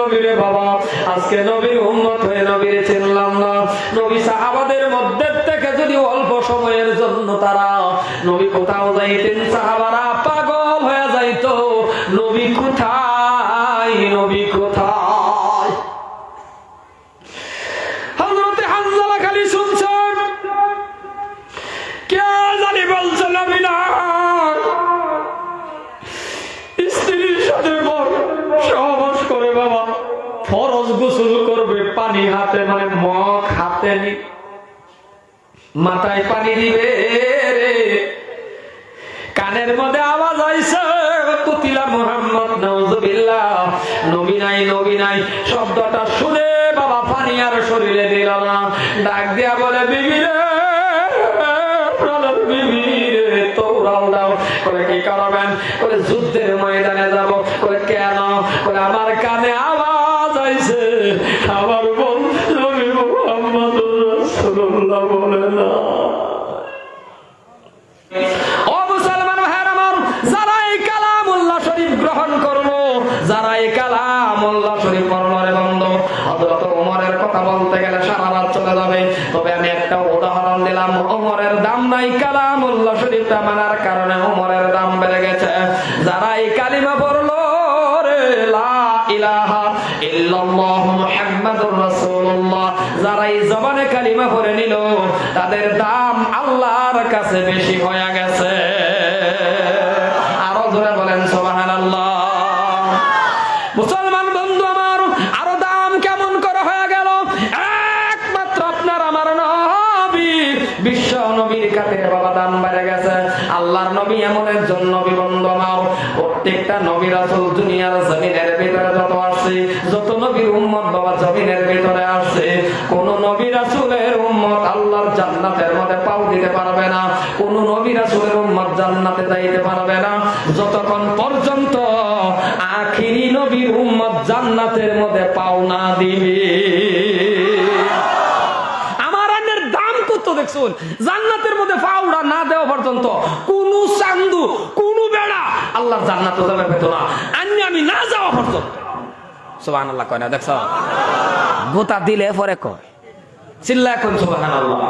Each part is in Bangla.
নবীরে বাবা আজকে নবীর উম্মত হয়ে নবীরে চিনলাম না। নবী সাহাবাদের মধ্যে থেকে যদি অল্প সময়ের জন্য তারা নবী কোথাও যাইতেন সাহাবারা পাগল হয়ে যাইতো, নবী কোথায়, নবী কোথায়। হযরতে হানজালা খালি শুনছেন কে জানি বলছে নবী না, স্ত্রীর সাথে সহবাস করে বাবা ফরজ গোসল করবে, পানি হাতে মানে মগ হাতে নি মাথায় পানি দিবে রে, কানের মধ্যে আওয়াজ আইছে কুতিলা মুহাম্মদ নাউযুবিল্লাহ, নবী নাই নবী নাই শব্দটা শুনে বাবা পানি আর শরীরে দিল না, ডাক দিয়া বলে বিবি রে, বিবি রে তোরাও দাও। করে কি করবেন? করে যুদ্ধের ময়দানে যাব। করে কেন? করে আমার কানে আওয়াজ আইছে, আমার বল নবী মুহাম্মদুর রাসূলুল্লাহ বলে না। ও মুসলমান ভাইরা আমার, যারা এই কালামুল্লাহ শরীফ গ্রহণ করলো, যারা এই কালামুল্লাহ শরীফ পড়লো রে বন্ধু, হযরত ওমরের কথা বলতে গেলে সারা রাত চলে যাবে, তবে আমি একটা উদাহরণ দিলাম। ওমরের দাম নাই কালামুল্লাহ শরীফটা মানার কারণে ওমরের দাম বেড়ে গেছে। যারা এই কালিমা পড়লো রে লা ইলাহা ইল্লাল্লাহ মুহাম্মাদুর রাসূলুল্লাহ, যারা এই জবানে কালিমা পড়ে নিল তাদের দাম আল্লাহর কাছে বেশি হয়ে গেছে। আরো জোরে বলেন সুবহানাল্লাহ। মুসলমান বন্ধু আমার, আরো দাম কেমন করে হয়ে গেল? একমাত্র আপনার আমার নবী, বিশ্ব নবীর কাছে বাবা দাম বেড়ে গেছে। আল্লাহর নবী এমন একজন নবী বন্ধু আমার, প্রত্যেকটা নবী রাসূল দুনিয়ার জমিনের ভিতরে যত আসছে, যত নবীর উম্মত বাবা জমিনের ভিতরে আসছে, কোন নবী রাসূলের উম্মত আল্লাহর জান্নাতের মধ্যে পাও দিতে পারবে না, কোন নবী রাসূলের উম্মত জান্নাতে যাইতে পারবে না যতক্ষণ পর্যন্ত আখিরি নবীর উম্মত জান্নাতের মধ্যে পাও না দিবে। আমার আন্নের দাম কত দেখছুন, জান্নাতের মধ্যে পাওড়া না দেওয়া পর্যন্ত কোন চান্দু কোন বেড়া আল্লাহর জান্নাতে যাবে না, আন্নি আমি না যাওয়া পর্যন্ত। সুবহানাল্লাহ কয় না? দেখছ গোতা দিলে পরে কয়, চিল্লা এখন সুবহানাল্লাহ।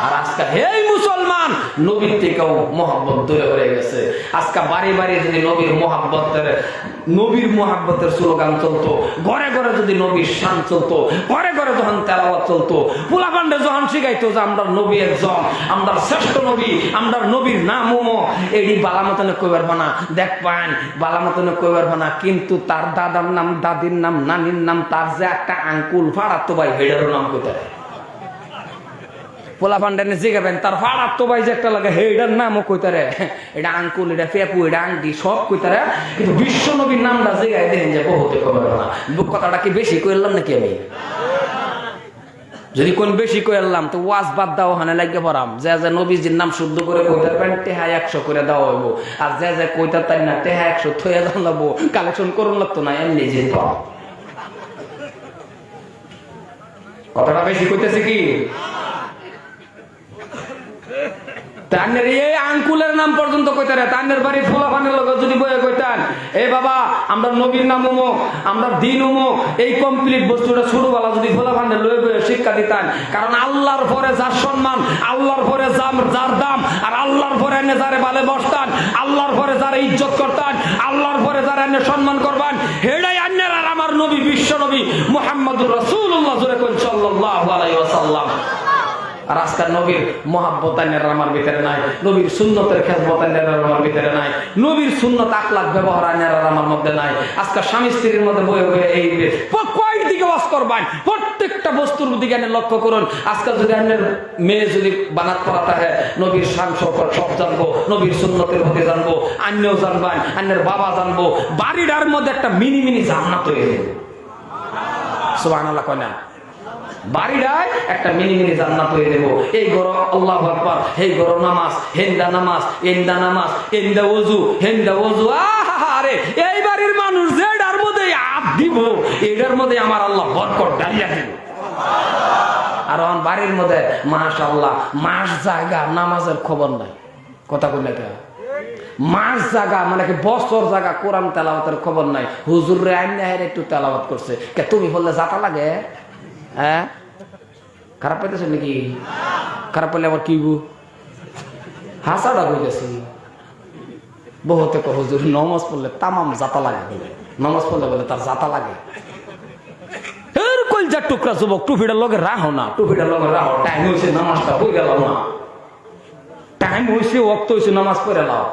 আর আজকে এই মুসলমান নবীর থেকেও মহব্বত দূরে হয়ে গেছে। আজকে বাড়ি বাড়ি যদি নবীর মহব্বতের স্লোগান চলতো, ঘরে ঘরে যদি নবীর শান চলতো, ঘরে ঘরে যখন তেলাওয়াত চলতো, পোলাপান্ডে যখন শিখাইতো যে আমরা নবী একজন, আমরা শ্রেষ্ঠ নবী, আমরা নবীর নাম এটি বালা মতনে কইবার না, দেখ পান বালা মতনে কইবার না, কিন্তু তার দাদার নাম, দাদির নাম, নানির নাম, তার যে একটা আঙ্কুল ফাড়াতো ভাই হেডারও নাম কোথায় পোলা পান্ডানে জিগাবেন, তার ফাড়ার তো ভাই যে একটা লাগে হেডার নামও কইতারে, এটা আঙ্কুল, এটা পেপু, এটা আংটি সব কইতারে, কিন্তু বিশ্ব নবীর নামটা জিগাই দেখেন যে বহুতে খবর না। কথাটা কি বেশি কইলাম নাকি আমি? যদি কোন বেশি কইলাম তো ওয়াজ বাদ দাও, ওখানে লাগিয়ে পড়াম। যে যে নবীজির নাম শুদ্ধ করে কইতার পারেন টেহা 100 করে দেওয়া হইব, আর যে যে কইতার তাই না টেহা 100 থইয়া দাও লাগবো, কালেকশন করুন লাগতো না, এমনি যে কথাটা বেশি কইতেছে কি? তানের এই আঙ্কুলের নাম পর্যন্ত কইতারে, তানের বাড়ির ফলাফানের লোক যদি বয়ে কইতান এ বাবা আমরা নবীর নাম উমুক, আমরা দিন উমুক, এই কমপ্লিট বস্তুটা ছোটবেলা যদি ফলাফানের লয়ে বয়ে শিক্ষা দিতান। কারণ আল্লাহর পরে যার সম্মান, আল্লাহর পরে যার দাম, আর আল্লাহর পরে এনে যারে ভালো বসতান, আল্লাহর পরে যারা ইজ্জত করতান, আল্লাহর পরে যারা এনে সম্মান করবেন, হেডাই আন্নের আর আমার নবী বিশ্ব নবী মুহাম্মদুর রাসূলুল্লাহ সাল্লাল্লাহু আলাইহি ওয়াসাল্লাম। আর আজকাল নবীর মহাব্বত আমার ভিতরে নাই, নবীর সুন্নতের খেজমত আমার ভিতরে নাই, নবীর সুন্নত আখলাক ব্যবহার আমার মধ্যে নাই। আজকাল স্বামী স্ত্রীর মধ্যে বয়ে বয়ে এই কয়েক দিকে ওয়াজ করবেন, প্রত্যেকটা বস্তুর দিকে লক্ষ্য করুন। আজকাল যদি আপনার মেয়ে যদি বানাত করা থাকে, নবীর শান সব জানবো, নবীর সুন্নতের প্রতি জানবো, আন্যও জানবেন, আন্যের বাবা জানবো, বাড়িটার মধ্যে একটা মিনি মিনি জান্নাত হয়ে যাবে। সুবহানাল্লাহ কয় না? বাড়িটায় একটা মিনি মিনি জান্নাত হয়ে দেবো। এই গরো আল্লাহু আকবার, এই গরো নামাজ, হেন্দা নামাজ, এন্দা নামাজ, এন্দা ওযু, হেন্দা ওযু। আরে এই বাড়ির মানুষ যেটার মধ্যে হাত দিব, এটার মধ্যে আমার আল্লাহ বরকত ঢালিয়া দিব। আর বাড়ির মধ্যে মাশাআল্লাহ মাস জায়গা নামাজের খবর নাই, কথা কইলে মাস জায়গা মানে কি বছর জায়গা কোরআন তেলাওয়াতের খবর নাই, হুজুর রে আইন একটু তেলাওয়াত করছে, কে তুমি বললে যাতা লাগে? হ্যাঁ, খারাপ পাইতেছ নাকি? খারাপ পাইলে আবার কি গু হাসাটা কইতেছি। বহুতে হুজুর নমাজ পড়লে তামাম জাতা লাগে, বলে নমাজ পড়লে বলে তার জাতা লাগে। কলজার টুকরা যুবক, টুপিটার লগে রাখো না, টুপিটার লগে রাখো, টাইম হয়েছে নামাজটা হয়ে গেল না, টাইম হয়েছে ওয়াক্ত হয়েছে নামাজ পড়ে লাও।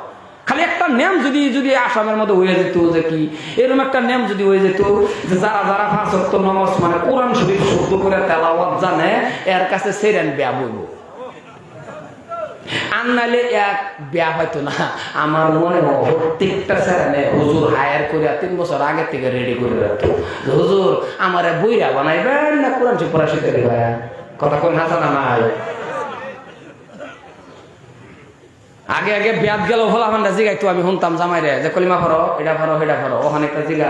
খালি একটা নেম যদি যদি আসামের মধ্যে হয়ে যেত যে কি এরকম একটা নেম যদি হয়ে যেত যে যারা যারা 5 ওয়াক্ত নামাজ মানে কোরআন শরীফ শুদ্ধ করে তেলাওয়াত জানে এর কাছে সেরেন বিয়া বইব। আর নাইলে এক বিয়া হয়তো না। আমার মনে হয় প্রত্যেকটা সেরেনে হুজুর হায়ার করে 3 বছর আগে থেকে রেডি করে রাখতো, হুজুর আমার বইরা বানাইবেন না কোরআন শরীফ পড়া শিখে দিবেন। কথা কোন হাসা না নাই? আগে আগে বিয়াত গেল হলা ফান্ডা জিগাইতো, আমি শুনতাম জামাই রে যে কলিমা পড়ো, এটা পড়ো, সেটা পড়ো, ওখানে একটা জিগা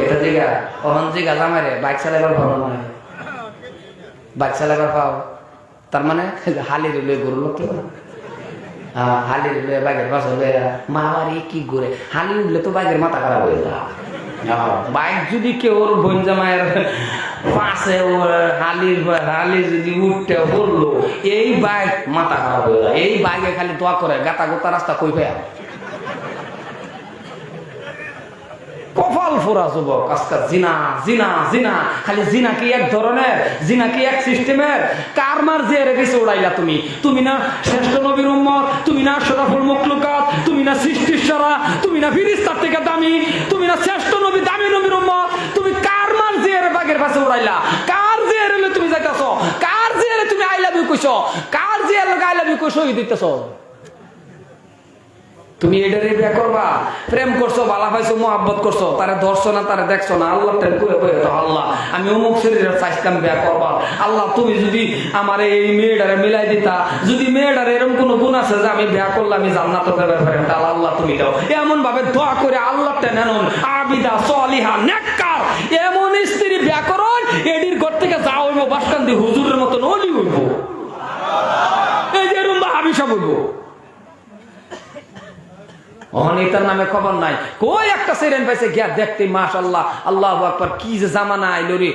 এটা জিগা, ওখান জিগা জামাই রে বাইক চালাইবার ভালো নয়, বাইক চালাইবার পাও তার মানে হালি রে গরু লোক হালি উঠলে বাইকের পাশে মা বাড়ি কি ঘুরে, হালি উঠলে তো বাইকের মাথা খারাপ হয়ে যায়। বাইক যদি কেউ ওর বোন জামাইয়ের পাশে হালি যদি উঠতে পড়লো, এই বাইক মাথা খারাপ হয়ে যায়। এই বাইকে খালি দোয়া করে গাতা গোতা রাস্তা কই ফেয়া কপাল ফোরা যুবক। আজকাল জিনা জিনা জিনা, খালি জিনা কি এক ধরনের, জিনা কি এক সিস্টেমের? কার মার যে রেখেছে উড়াইলা তুমি? তুমি না শ্রেষ্ঠ নবীর উম্মত, তুমি না শরাফুল মখলুকাত, তুমি না সৃষ্টির সারা, তুমি না ফিরিস্তার থেকে দামি, তুমি না শ্রেষ্ঠ নবী দামি নবীর উম্মত, তুমি কার মার যে বাগের পাশে উড়াইলা? কার যে রেলে তুমি যাইতাছো? কার যে তুমি আই লাভ ইউ কইছো? কার যে আই লাভ ইউ কইছো দিতেছো? তুমি এটারে বিয়া করবা? প্রেম করছো, বালা পাইছো, মোহাব্বত করছো, তারে ধরছো না, তারে দেখছো না, আল্লাহ প্রেম করে কয়ে তো আল্লাহ আমি অমুক শরীরের চাইতাম বিয়া করবা। আল্লাহ তুমি যদি আমার এই মেয়েটারে মিলাই দিতা, যদি মেয়েটারে এরকম কোনো গুণ আছে যে আমি বিয়া করলে আমি জান্নাত পেতে পারি, তাহলে আল্লাহ তুমি দাও। এমন ভাবে দোয়া করে আল্লাহ টেনেন আবিদা সলিহা নেককার এমন স্ত্রী বিয়া করুন, এডির ঘর থেকে যা হইব বাসকান্দি হুজুরের মতন অলি হইব, এই যে রুম্বা হাবিসা বলবো। অনেতার নামে খবর নাই, কই একটা সেরেন পাইছে গিয়া দেখতে মাশাআল্লাহ আল্লাহু আকবার, কি যে জামানা আইলো রে।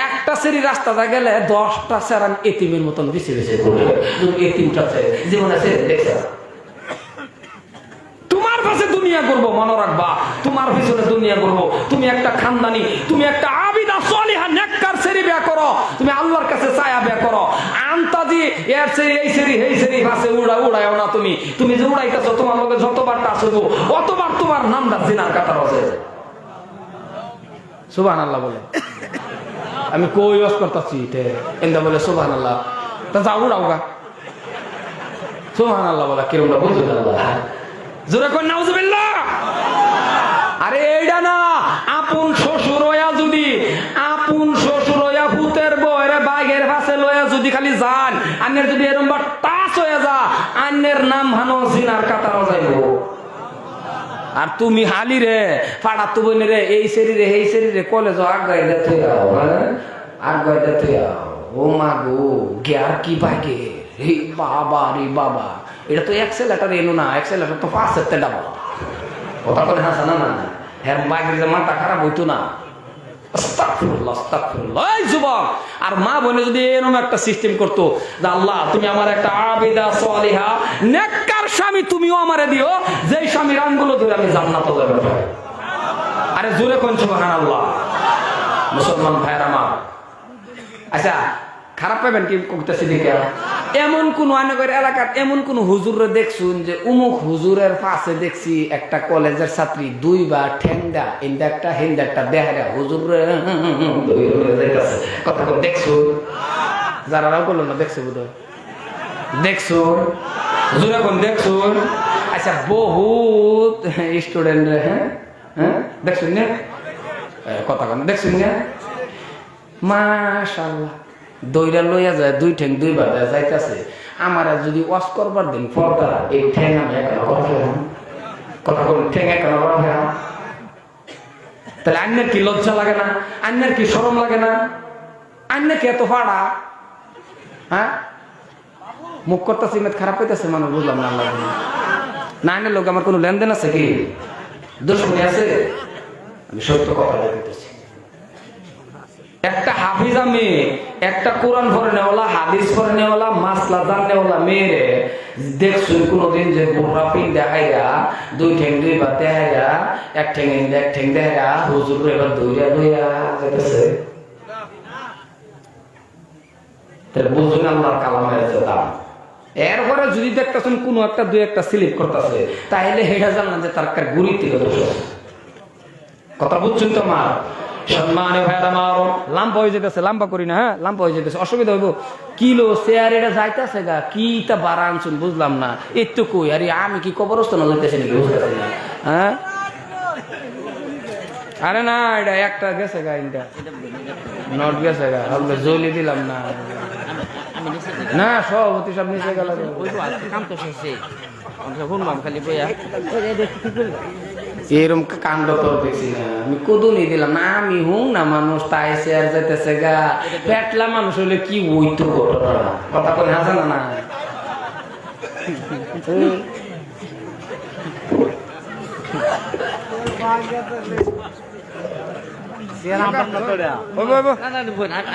একটা সেরি রাস্তাটা গেলে 10টা সেরান এতিমের মতন বেশি বেশি করে, এতিমটা জীবনে সেরে দেখছে। তোমার কাছে দুনিয়া করবো, মনে রাখবা তোমার পিছনে দুনিয়া করবো। তুমি একটা খানদানি, তুমি একটা আবিদা সলিহা নেককার সেরি বিয়া করো, তুমি আল্লাহর কাছে ছায়া বিয়া করো। আন্তাজি এর সেরি এই সেরি এই সেরি ভাসে উড়ায়ও না। তুমি তুমি যে উড়াইতেছো তোমার লগে যতবার টাচবো অতবার তোমার নামটা জিনার কাতার আছে। সুবহানাল্লাহ বলে আমি কই ওয়াজ করতেছি এন্দা বলে সুবহানাল্লাহ, তা যাও উড়াওগা। সুবহানাল্লাহ বলা কিরমটা বুঝতে আল্লাহ জোরে কর নাউজুবিল্লাহ। আরে এইটা না, আপন শ্বশুর হইয়া যদি, আপন শ্বশুর হইয়া ভূতের বইরে বাইকের পাশে লইয়া যদি খালি যান, আন্নের যদি এরকম বা টাচ হয়ে যা, আন্নের নাম হানো জিনার কাতারও যাইব। আর তুমি হালি রে ফাড়া তু বইনে রে এই শরীরে এই শরীরে কলেজ আগাই দেখতে আগাই দেখতে ও মা গো গিয়ার কি বাইকে রে বাবা রে বাবা, এটা তো এক্সেলেটার এনো না, এক্সেলেটার তো 5 ডাবল। কথা বলে হাসা না না, হ্যাঁ বাইকের যে মাথা খারাপ হইতো না। আস্তাগফিরুল্লাহ আস্তাগফিরুল্লাহ। এই যুবক আর মা বোনে যদি এরকম একটা সিস্টেম করতো যে আল্লাহ তুমি আমার একটা আবিদা সলিহা নেককার স্বামী তুমিও আমারে দিও, যেই স্বামীর আঙ্গুলো ধরে আমি জান্নাতে যাব। আরে জোরে কোন সুবহানাল্লাহ। মুসলমান ভাইরা আমার, আচ্ছা খারাপ পাবেন কি কইতাছি দেখে? এমন কোন আনগর এলাকার এমন কোন হুজুরে দেখছুন যে উমুক হুজুরের পাশে দেখছি একটা কলেজের ছাত্রী 2 বা ঠেঙ্গা ইন্দা একটা হিন্দা একটা দেহারা হুজুরে কথা দেখছুন? যারাও বললো না দেখছো বোধহয়, দেখছুন হুজুরে কোন দেখছুন? আচ্ছা বহুত স্টুডেন্ট হ্যাঁ হ্যাঁ দেখছুন না কথা কোন দেখছুন না? মাশাআল্লাহ দইরা লইয়া যায় 2 ঠ্যাং 2 বাজা যাইতাছে। আমার যদি ওয়াশ করবার দিন পর্দা এই ঠ্যাং আমি একা কথা বল ঠ্যাং একা বড় হয়, তাহলে আন্নের কি লজ্জা লাগে না? আন্নের কি শরম লাগে না? আন্নের কি এত ফাড়া? হ্যাঁ মুখ করতেছি খারাপ হইতেছে মানুষ, বুঝলাম না আল্লাহ নাইনের লোক আমার কোনো লেনদেন আছে কি, দুশ্মনী আছে? আমি সত্য কথা বলতেছি। একটা হাফিজা মেয়ে, একটা কোরআন পড়ে নেওয়ালা, হাদিস পড়ে নেওয়ালা, মাসলা জানেওয়ালা মেয়েরে দেখছুন কোনদিন যে বোরকা পিন দেখাইয়া দুই ঠেং দুই বা দেখাইয়া এক ঠেং দেখাইয়া হুজুর এবার দইয়া দইয়া যেতেছে? বুঝুন আল্লাহর কালামের দাম। এরপরে যদি দেখতেছেন কোনো একটা দুই একটা স্লিপ করতেছে, তাহলে হেটা জানলেন যে তার গুড়ি থেকে দোষ। কথা বুঝছেন তো আমার সম্মানে ভাইরা আমার? লাম্বা হয়ে যেতেছে, লাম্বা করি না, হ্যাঁ লাম্বা হয়ে যেতেছে, অসুবিধা হইব। কিলো চেয়ার এটা যাইতেছে গা, কি তা বাড়া আনছুন বুঝলাম না। একটু কই আরে আমি কি কবরস্থান যাইতেছি নাকি বুঝতেছি না, হ্যাঁ? আরে না এটা একটা গেছে গা, এটা নট গেছে গা, আমরা জলি দিলাম না। না সভাপতি সব নিচে গেল, কাম তো শেষে এরকম কাণ্ড তো দেখছি না আমি, কদুনি দিলাম না আমি, হুং না মানুষ তাই চেয়ার যাইতেছে গা, পেটলা মানুষ হইলে কি ওইতো ঘটনা, কথা বলে হাসে না না।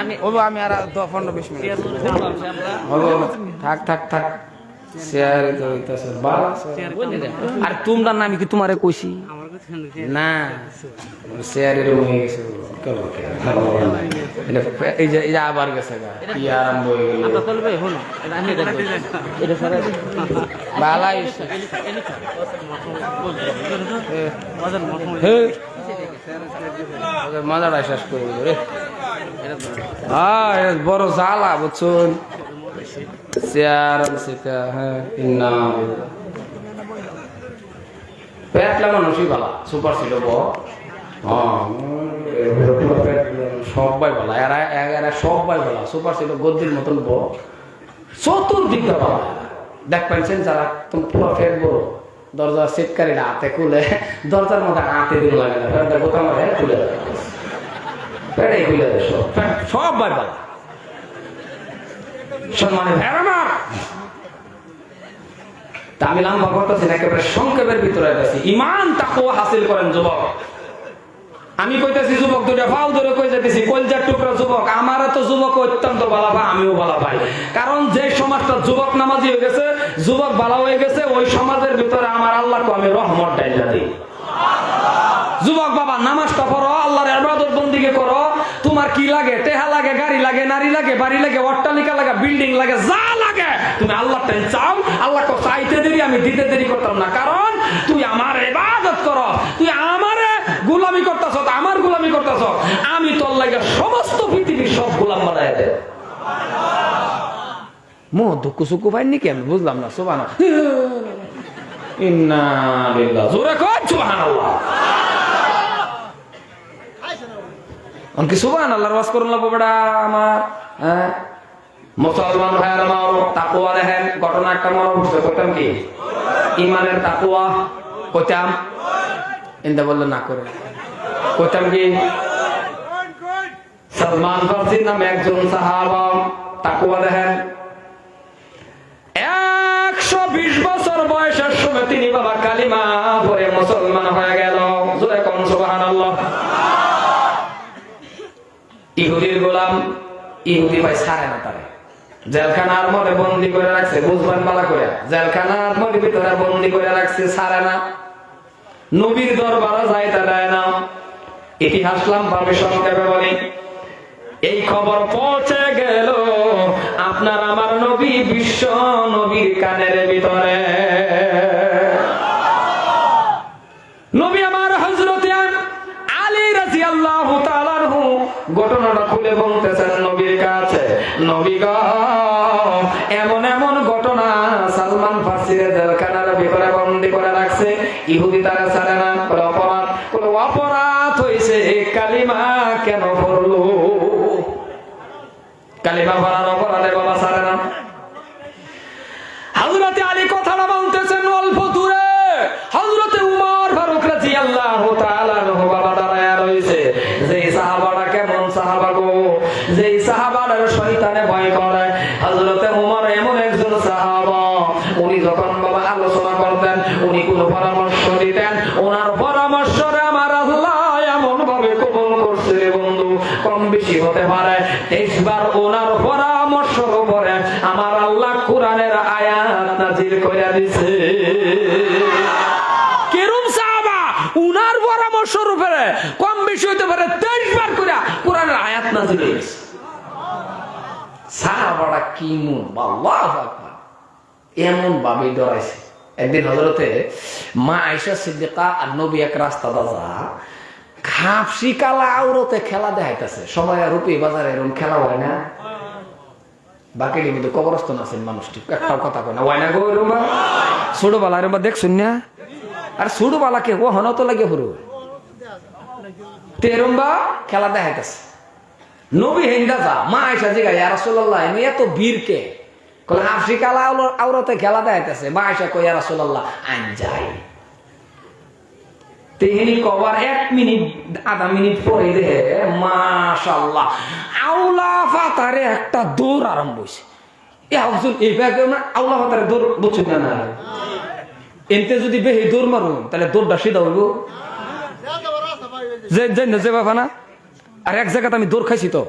আমি আর 15-20 মিনিট থাক থাক থাক। আর তোমরা নামি কি তোমারে কইছি না? শেয়ারের হয়ে গেছে, এই যে আবার গেছে কি আরম্ভ হয়ে গেল। মজাটা শেষ করে দিল রে, বড় জ্বালা বুঝছুন। পেটলা মানুষই ভালা, সুপার ছিল সবাই ভালা, এরা সবাই ভালা, সুপার ছিল গদ্দির মতন চতুর্দিকটা ভালা। দেখ পাইছেন যারা তুমি পুরো ফেট বড়, দরজা সিটকারীরা হাতে খুলে দরজার মধ্যে হাতে দিন লাগে না, বোতাম খুলে পেটে খুলে সবাই ভালা। সম্মানের ভেড়ানা আমি লম্বা করতেছি না, একেবারে সংক্ষেপের ভিতরে আছি। ইমান তাকওয়া হাসিল করেন যুবক। আমি কইতেছি যুবক দুইটা ফাউ ধরে কই যেতেছি, কলজার টুকরা যুবক, আমারও তো যুবক অত্যন্ত ভালো পাই, আমিও ভালো পাই। কারণ যে সমাজটা যুবক নামাজি হয়ে গেছে, যুবক ভালো হয়ে গেছে, ওই সমাজের ভিতরে আমার আল্লাহকে আমি রহমত ডাইলা দিই। যুবক বাবা নামাজটা পড়ো, আল্লাহর ইবাদত বন্দেগী করো, তোমার কি লাগে? টেহা লাগে, গাড়ি লাগে, নারী লাগে, বাড়ি লাগে, অট্টালিকা লাগে, বিল্ডিং লাগে, যা লাগে তুমি আল্লাহকে চাও। আল্লাহকে চাইতে দেরি, আমি দিতে দেরি করতাম না। কারণ তুই আমার ইবাদত করো, তুই আমারে গোলামি করতেছ, আমার গোলামি করতেছ, আমি তোর লাগে সমস্ত পৃথিবীর সব গোলাম বানায় দেব। মো দুঃখ সুখ পাইনি কি আমি বুঝলাম না। সুবহানাল্লাহ, ইন্না লিল্লাহি, জোরে কর সুবহানাল্লাহ। অনকি সুবহানাল্লাহর ওয়াজ করুন লাগবো বেটা আমার। হ্যাঁ মুসলমান ভাইয়ের আমার তাকওয়া দেখেন, ঘটনা একটা মনে উঠছে, কইতাম কি ইমানের তাকওয়া কইতাম, ইন্দা বললে না করে কইতাম কি সালমান ফারসি নামে একজন সাহাবা, তাকওয়া দেখেন 120 বছর বয়সের সময় তিনি বাবা কালিমা পড়ে মুসলমান হয়ে গেল। জোরে কোন সুবহানাল্লাহ। ইহুদির গোলাম, ইহুদি ভাই ছাড়ে না তারে, জেলখানার মধ্যে বন্দি করে রাখছে। বুঝবেন ভালো করে, জেলখানার মধ্যে ভিতরে বন্দি করে রাখছে, ছাড়ে না। নবীর দরবারে যাইতে দেয় না। ইতিহাস লম্বা সংক্ষেপে বলি, এই খবর পৌঁছে গেল আপনার আমার নবী বিশ্ব নবীর কানের ভিতরে। নবী আমার হযরত আলী রাদিয়াল্লাহু তাআলা আনহু ঘটনাটা খুলে বলতেছেন নবীর কাছে, নবী গো এমন এমন ঘটনা, সালমান ফারসির জেলখানার ভিতরে বন্দী করে রাখছে, ইহুদি তারা ছাড়ে না। অপরাধ হয়েছে, কালিমা কেন পড়লো? কালিমা পড়ার অপরাধে বাবা ছাড়ে না। হযরত আলী কথাটা বলতেছেন অল্প দূরে, হযরত উমর ফারুক রাদিয়াল্লাহু তাআলা আনহু বাবা দাঁড়ায়া রইছে। যেই সাহাবাটা কেমন সাহাবা গো, যেই সাহাবাটার শয়তানে ভয় করে। হযরত উমর এমন একজন সাহাবা, উনি যখন বাবা আলোচনা করতেন, উনি ওনার পরামর্শে আমার আল্লাহ এমন ভাবে কবুল করছে বন্ধু, কম বেশি হতে পারে 23 বার ওনার পরামর্শের উপরে আমার আল্লাহ কোরআনের আয়াত নাযিল করে দিয়েছে। কেরম সাহাবা উনার পরামর্শের উপরে কম বেশি হতে পারে 23 বার করে কোরআনের আয়াত নাযিল হয়েছে। সাহাবারা কি মন, আল্লাহু আকবার, এমন ভাবে ডরাইছে। একদিন হযরতে মা আয়েশা সিদ্দিকা আর নবী এক রাস্তা দাদা খাপসি কালা আওরতে খেলা দেখাইতেছে। সময় রূপী বাজারে এরকম খেলা হয় না? বাকি কিন্তু কবরস্থান আছেন মানুষটি একটা কথা কয় না, হয় না গো এরকম? ছোটবেলা এরকম দেখছুন না? আর ছোটবেলাকে ও হন তো লাগে হরু তেরম বা খেলা দেখাইতেছে। নবী হেন্দা যা মা আয়েশা জিগা ইয়া রাসূলুল্লাহ এমনি এত বীর কে? কলে হাফসি কালা আওরতে খেলা দেখাইতেছে। মা আয়েশা কয় ইয়া রাসূলুল্লাহ আইন যাই। তেহিনি কবার 1 মিনিট আধা মিনিট পরে দেখে মাশাআল্লাহ আউলা ফাতারে একটা দৌড় আরম্ভ হইছে। এ হুজুর এই ব্যাগে না আউলা ফাতারে দৌড় বুঝছেন না? এনতে যদি বেহি দৌড় মারুন তাহলে দৌড়টা সিধা হইব যে বাবা না। আর এক জায়গাতে আমি দৌড় খাইছি তো,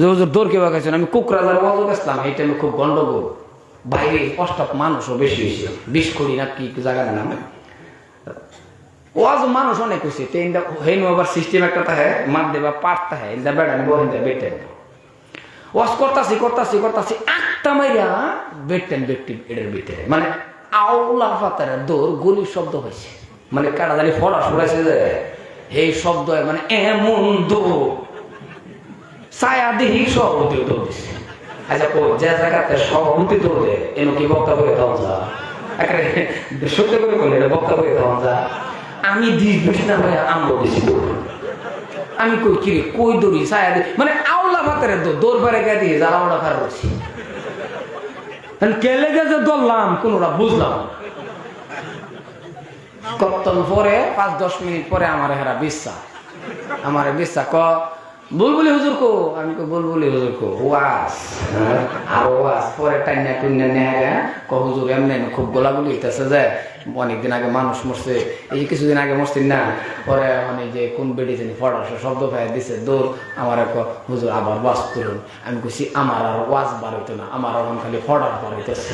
যে হুজুর দৌড় কেবা খাইছেন, আমি কুকরাজার ওয়াজ গেছিলাম, এই টাইমে খুব গন্ডগোল, বাইরে অষ্টাপ মানুষও বেশি হয়েছে, 20 কোটি না কি জায়গার নামে ওয়াজ মানুষ অনেক হয়েছে। হেন আবার সিস্টেম একটা থাকে মার দেবা পাটটা হয় ইন্দা বেড়ানি বহিন্দা বেটেন ওয়াজ করতাছি একটা মাইরা বেটেন ব্যক্তি এটার ভিতরে মানে আউলা ফাতারে দৌড় গুলির শব্দ হয়েছে, মানে কাটা জানি ফড়া সরাইছে যে এই শব্দ মানে এমন দৌড় ছায়া দিহি সভাপতি দৌড় দিচ্ছে। আচ্ছা যে জায়গাতে সভাপতি দৌড় দেয় এন কি বক্তব্য দেওয়া যা সত্য করে বললে এটা বক্তব্য দেওয়া যা। আমি দিস না ভাই আমরা দিছি দৌড়, আমি কই কিরে কই দৌড়ি ছায়া দি মানে আউলা ফাতারে দৌড় ফেরে গে দিয়ে জ্বালা ওটা খারাপ হচ্ছে। কেলে যে দৌড়লাম কোনটা বুঝলাম। কতক্ষণ পরে 5-10 মিনিট পরে আমার হেরা বিশ্বাস ক বুলবুলি হুজুর কো, আমি কো বুলবুলি হুজুর কো ওয়াজ আর ওয়াজ পরে টাইনা টুইনা নেয়া ক হুজুর এমনি খুব গোলাগুলি হইতেছে যে অনেকদিন আগে মানুষ মরছে, এই কিছুদিন আগে মরছেন না, পরে মানে যে কোন বেডি জানি ফটাস শব্দ পাই দিছে দৌড় আমার ক হুজুর আবার ওয়াজ করুন। আমি কইছি আমার আর ওয়াজ বার হইতো না, আমার এখন খালি ফটাস বার হইতেছে।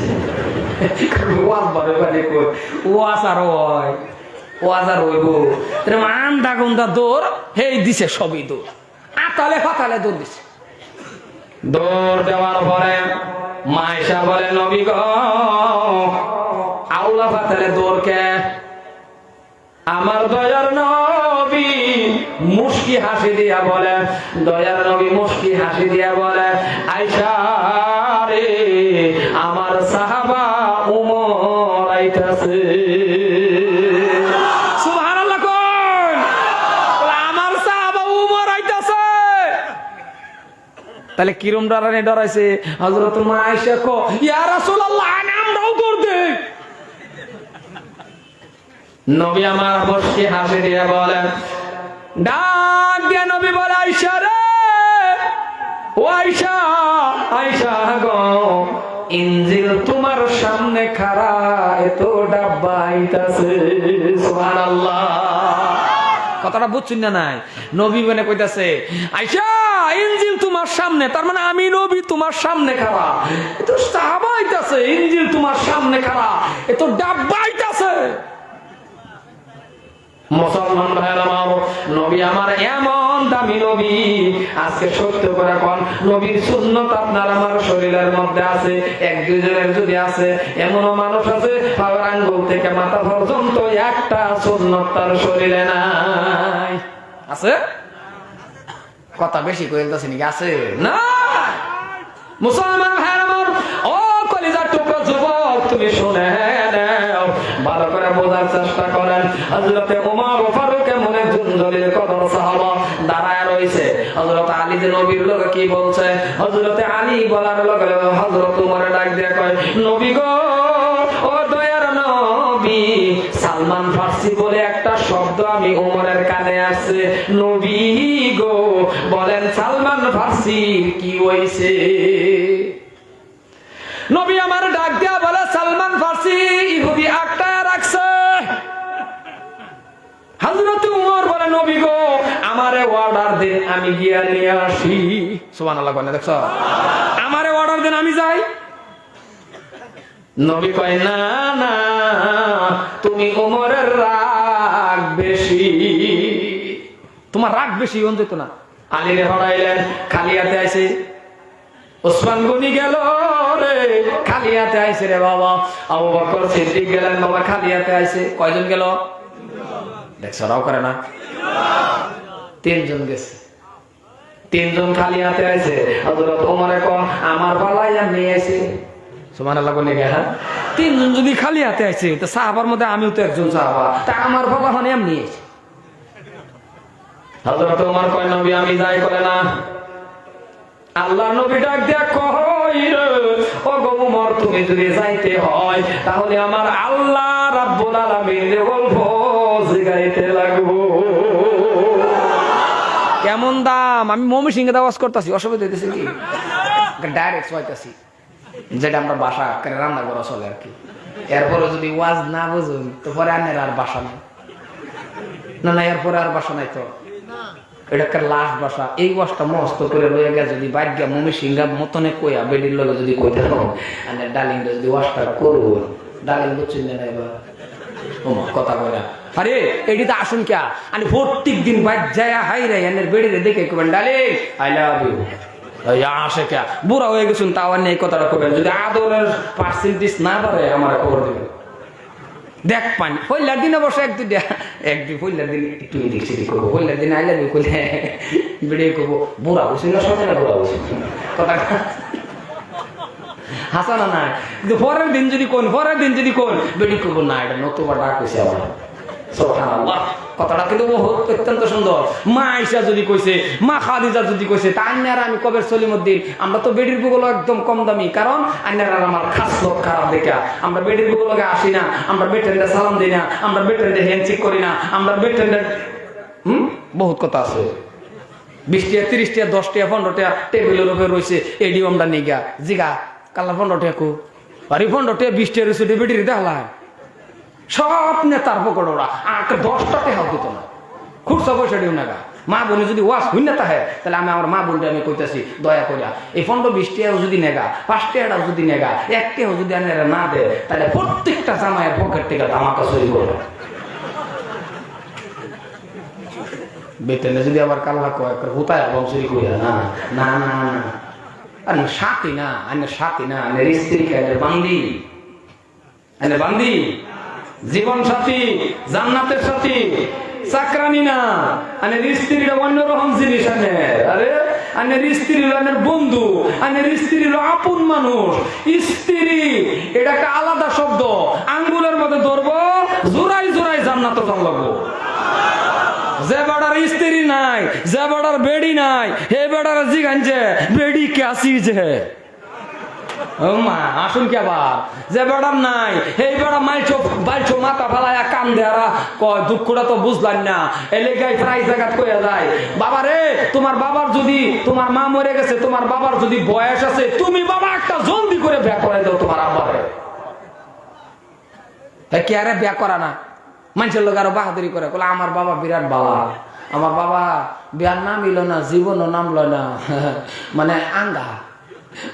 ওয়াজ বার হইবানি কই ওয়াজ আর হয় ওয়াজ আর হইব তাহলে আন্দা গুন্দা দৌড় হেই দিছে সবই দৌড় আতালে ফাতালে দৌড় দিছে। দৌড় দেওয়ার পরে মা আয়েশা বলে নবী গো আউলা ফাতালে দৌড় কে? আমার দয়ার নবী মুস্কি হাসি দিয়া বলে, দয়ার নবী মুস্কি হাসি দিয়া বলে আয়েশা রে আমার সাহাবা উমর আইতাছে। সুবহানাল্লাহ কোন আমার সাহাবা উমর আইতাছে। তাহলে কিরম ডরাইছে হযরত মা আয়েশা কো ইয়া রাসূলুল্লাহ আমরাও দৌড় দেই। নবী আমার মুস্কি হাসি দিয়া বলে ডাক দিয়া নবী বলে আয়েশা রে ও আয়েশা আয়েশা গো ইনজিল তোমার সামনে খাড়া এত ডাব্বা আইতাছে। সুবহানাল্লাহ কথাটা বুঝছেন না? নাই নবী মানে কইতাছে আয়েশা ইনজিল তোমার সামনে, তার মানে আমি নবী তোমার সামনে খাড়া, এত সাহাবা আইতাছে, ইনজিল তোমার সামনে খাড়া এত ডাব্বা আইতাছে। মুসলমান ভাইরা আমার নবী আমার এমন দামি নবী, আজকে সত্য করে কোন নবীর সুন্নাত আপনার আমার শরীরের মধ্যে আছে, 1-2 জনের যদি আছে, এমনও মানুষ আছে পায়ের আঙ্গুল থেকে মাথা পর্যন্ত একটা সুন্নাত তার শরীরে নাই। আছে কথা বেশি কইতাছেন কি? আছে না? মুসলমান ভাইরা আমার ও কলিজার টুকরো যুবক তুমি শুনে নাও, ভালো করে বোঝার চেষ্টা করেন। হযরতে ওমর ফারুক মনে জুনজলির কদর সাহাবা দাঁড়ায় রইছে। হযরত আলী যে নবীর লোকে কি বলছে, হযরতে আলী বলার লগে লগে হযরত ওমরে ডাক দিয়ে কয় নবী গো ও দয়ার নবী, সালমান ফার্সি বলে একটা শব্দ আমি ওমরের কানে আসছে, নবী গো বলেন সালমান ফার্সি কি হইছে? নবী আমার ডাক দিয়া বলে সালমান ফার্সি ইহুদি আটকায় রাখছে। হযরত উমর বলে নবী গো আমারে অর্ডার দেন আমি গিয়া নিয়ে আসি। সুবহানাল্লাহ কয় না দেখছো? আমারে অর্ডার দেন আমি যাই। নবী কয় না না তুমি ওমরের রাগ বেশি, তোমার রাগ বেশি হন যেত না। আলীরে হড়াইলেন, খালি হাতে আইছে। ওসমান গনি গেল রে, খালি হাতে আইছে রে বাবা। আবু বকর সিদ্দিক গেলেন, বাবা খালি হাতে আইছে। কয়জন গেল? দেখছো রাও করে না, 3 জন গেছে। 3 জন খালি হাতে আইছে। হযরত ওমরে কোন আমার পালাই আমি আইছে। সুবহানাল্লাহ কোন গে? হ্যাঁ 3 জন যদি খালি হাতে আইছে তো সাহাবার মধ্যে আমিও তো একজন সাহাবা, তা আমার পালা মানে এমনি আইছে। হযরত ওমর কয় নবী আমি যাই করে না। আল্লাহ নবী ডাক দিয়া কই রে ও গো ওমর তুমি যদি যাইতে হয় তাহলে আমার আল্লাহ রাব্বুল আলামিনের গল্প জিগাইতে লাগবো। কেমন দাম? আমি ময়মনসিংহে দাওয়াজ করতেছি, অসুবিধা হইতেছে কি? ডাইরেক্ট হইতাছি যেটা আমরা বাসা করে রান্না করা চলে আর কি। এরপরে যদি ওয়াজ না বুঝুন তো পরে আনের আর বাসা নাই। না না এরপরে আর বাসা নাই, তো এটা একটা লাস্ট বাসা। এই ওয়াজটা মস্ত করে লয়ে গেছে যদি বাইক গিয়া ময়মনসিংহে মতনে কইয়া বেডির লগে যদি কইতে হোক আর ডালিং যদি ওয়াজটা করবো, ডালিং বুঝছেন না এবার কথা কইরা আরে এটি তো আসুন কে আমি প্রত্যেক দিন বাইক যায় হাই রে এনের বেডিরে দেখে কবেন ডালিং আই লাভ ইউ আসে কে বুড়া হয়ে গেছুন তাও আর এই কথাটা কবেন। যদি আদরের পার্সেন্টেজ না বাড়ে আমার খবর দেবেন। দেখ পানি পয়লার দিন অবশ্য একদিন পয়লার দিন একটু এদিক সেদিক করবো, পয়লার দিন আইলে কইলে বেড়ে করবো বুড়া বসি না সবাই না বুড়া বসি কথা হাসানা না। কিন্তু পরের দিন যদি কোন বেড়ি করবো না এটা নতুবা ডাক হয়েছে আমার। সুবহানাল্লাহ কথাটা কিন্তু অত্যন্ত সুন্দর। মা আয়েশা যদি কইছে, মা খাদিজা যদি কইছে, তা আন্নারা আমি কবের সলিমউদ্দিন আমরা তো বেডির বুগুলো একদম কম দামি, কারণ আন্নারা আমার খাসলত খারাপ দেখা আমরা বেডির বুগুলোকে আসি না, আমরা বেটেন্ডে সালাম দিই না, আমরা বেটেন্ডে হ্যান্ডশেক করি না, আমরা বেটেন্ডে বহুত কথা আছে। 20 টাকা 30 টাকা 10 টাকা 15 টাকা টেবিলের উপরে রয়েছে এডিও আমরা নিগা জিগা কালা 15 টাকা কো আর 15 টাকা 20 টাকা রয়েছে বেডির দেখলা সব নেতার পকড় ওরা আর 10টা টাকা দিত না, খুচরা পয়সা দিও না। মা বোনে যদি ওয়াশ হই না তাহে তাহলে আমি আমার মা বোনটা আমি কইতাছি দয়া করিয়া এই 15-20 টাকাও যদি নেগা 5 টাকাটাও যদি নেগা 1 টাকাও যদি আনারা না দেয় তাহলে প্রত্যেকটা জামাইয়ের পকেট থেকে ধামাকা চুরি করবে। বেতনে যদি আবার কাল্লা কয় হুতায় এবং চুরি করিয়া না না না না আর সাথী না আনের সাথী না আনের স্ত্রী আনের বান্দি, আনের বান্দি জীবন সাথী জান্নাতের সাথী চাকরানি না। আনের স্ত্রীরা অন্যরকম জিনিস আনের। আরে আনের স্ত্রী হলো আনের বন্ধু, আনের স্ত্রী হলো আপন মানুষ। স্ত্রী এটা একটা আলাদা শব্দ, আঙ্গুলের মধ্যে ধরবো জোড়াই জোড়াই জান্নাতে লাগবো। যে বেড়ার স্ত্রী নাই, যে বেড়ার বেড়ি নাই, হে বেড়ার জিগানছে বেড়ি কে আসিছে আসুন কে আবার যে বেড়ার নাই এই বেড়া মাইছো মাথা ফেলায় কান দেয়ারা কয় দুঃখটা তো বুঝলাম না এলাকায় প্রায় জায়গা কইয়া যায় বাবা রে তোমার বাবার যদি তোমার মা মরে গেছে তোমার বাবার যদি বয়স আছে তুমি বাবা একটা জলদি করে বিয়া করাই দাও তোমার আব্বারে। কে আরে বিয়া করা না মানুষের লোক আরো বাহাদুরি করে বলে আমার বাবা বিরাট বাবা, আমার বাবা বিয়ার নাম ইল না জীবনও নামল না মানে আঙ্গা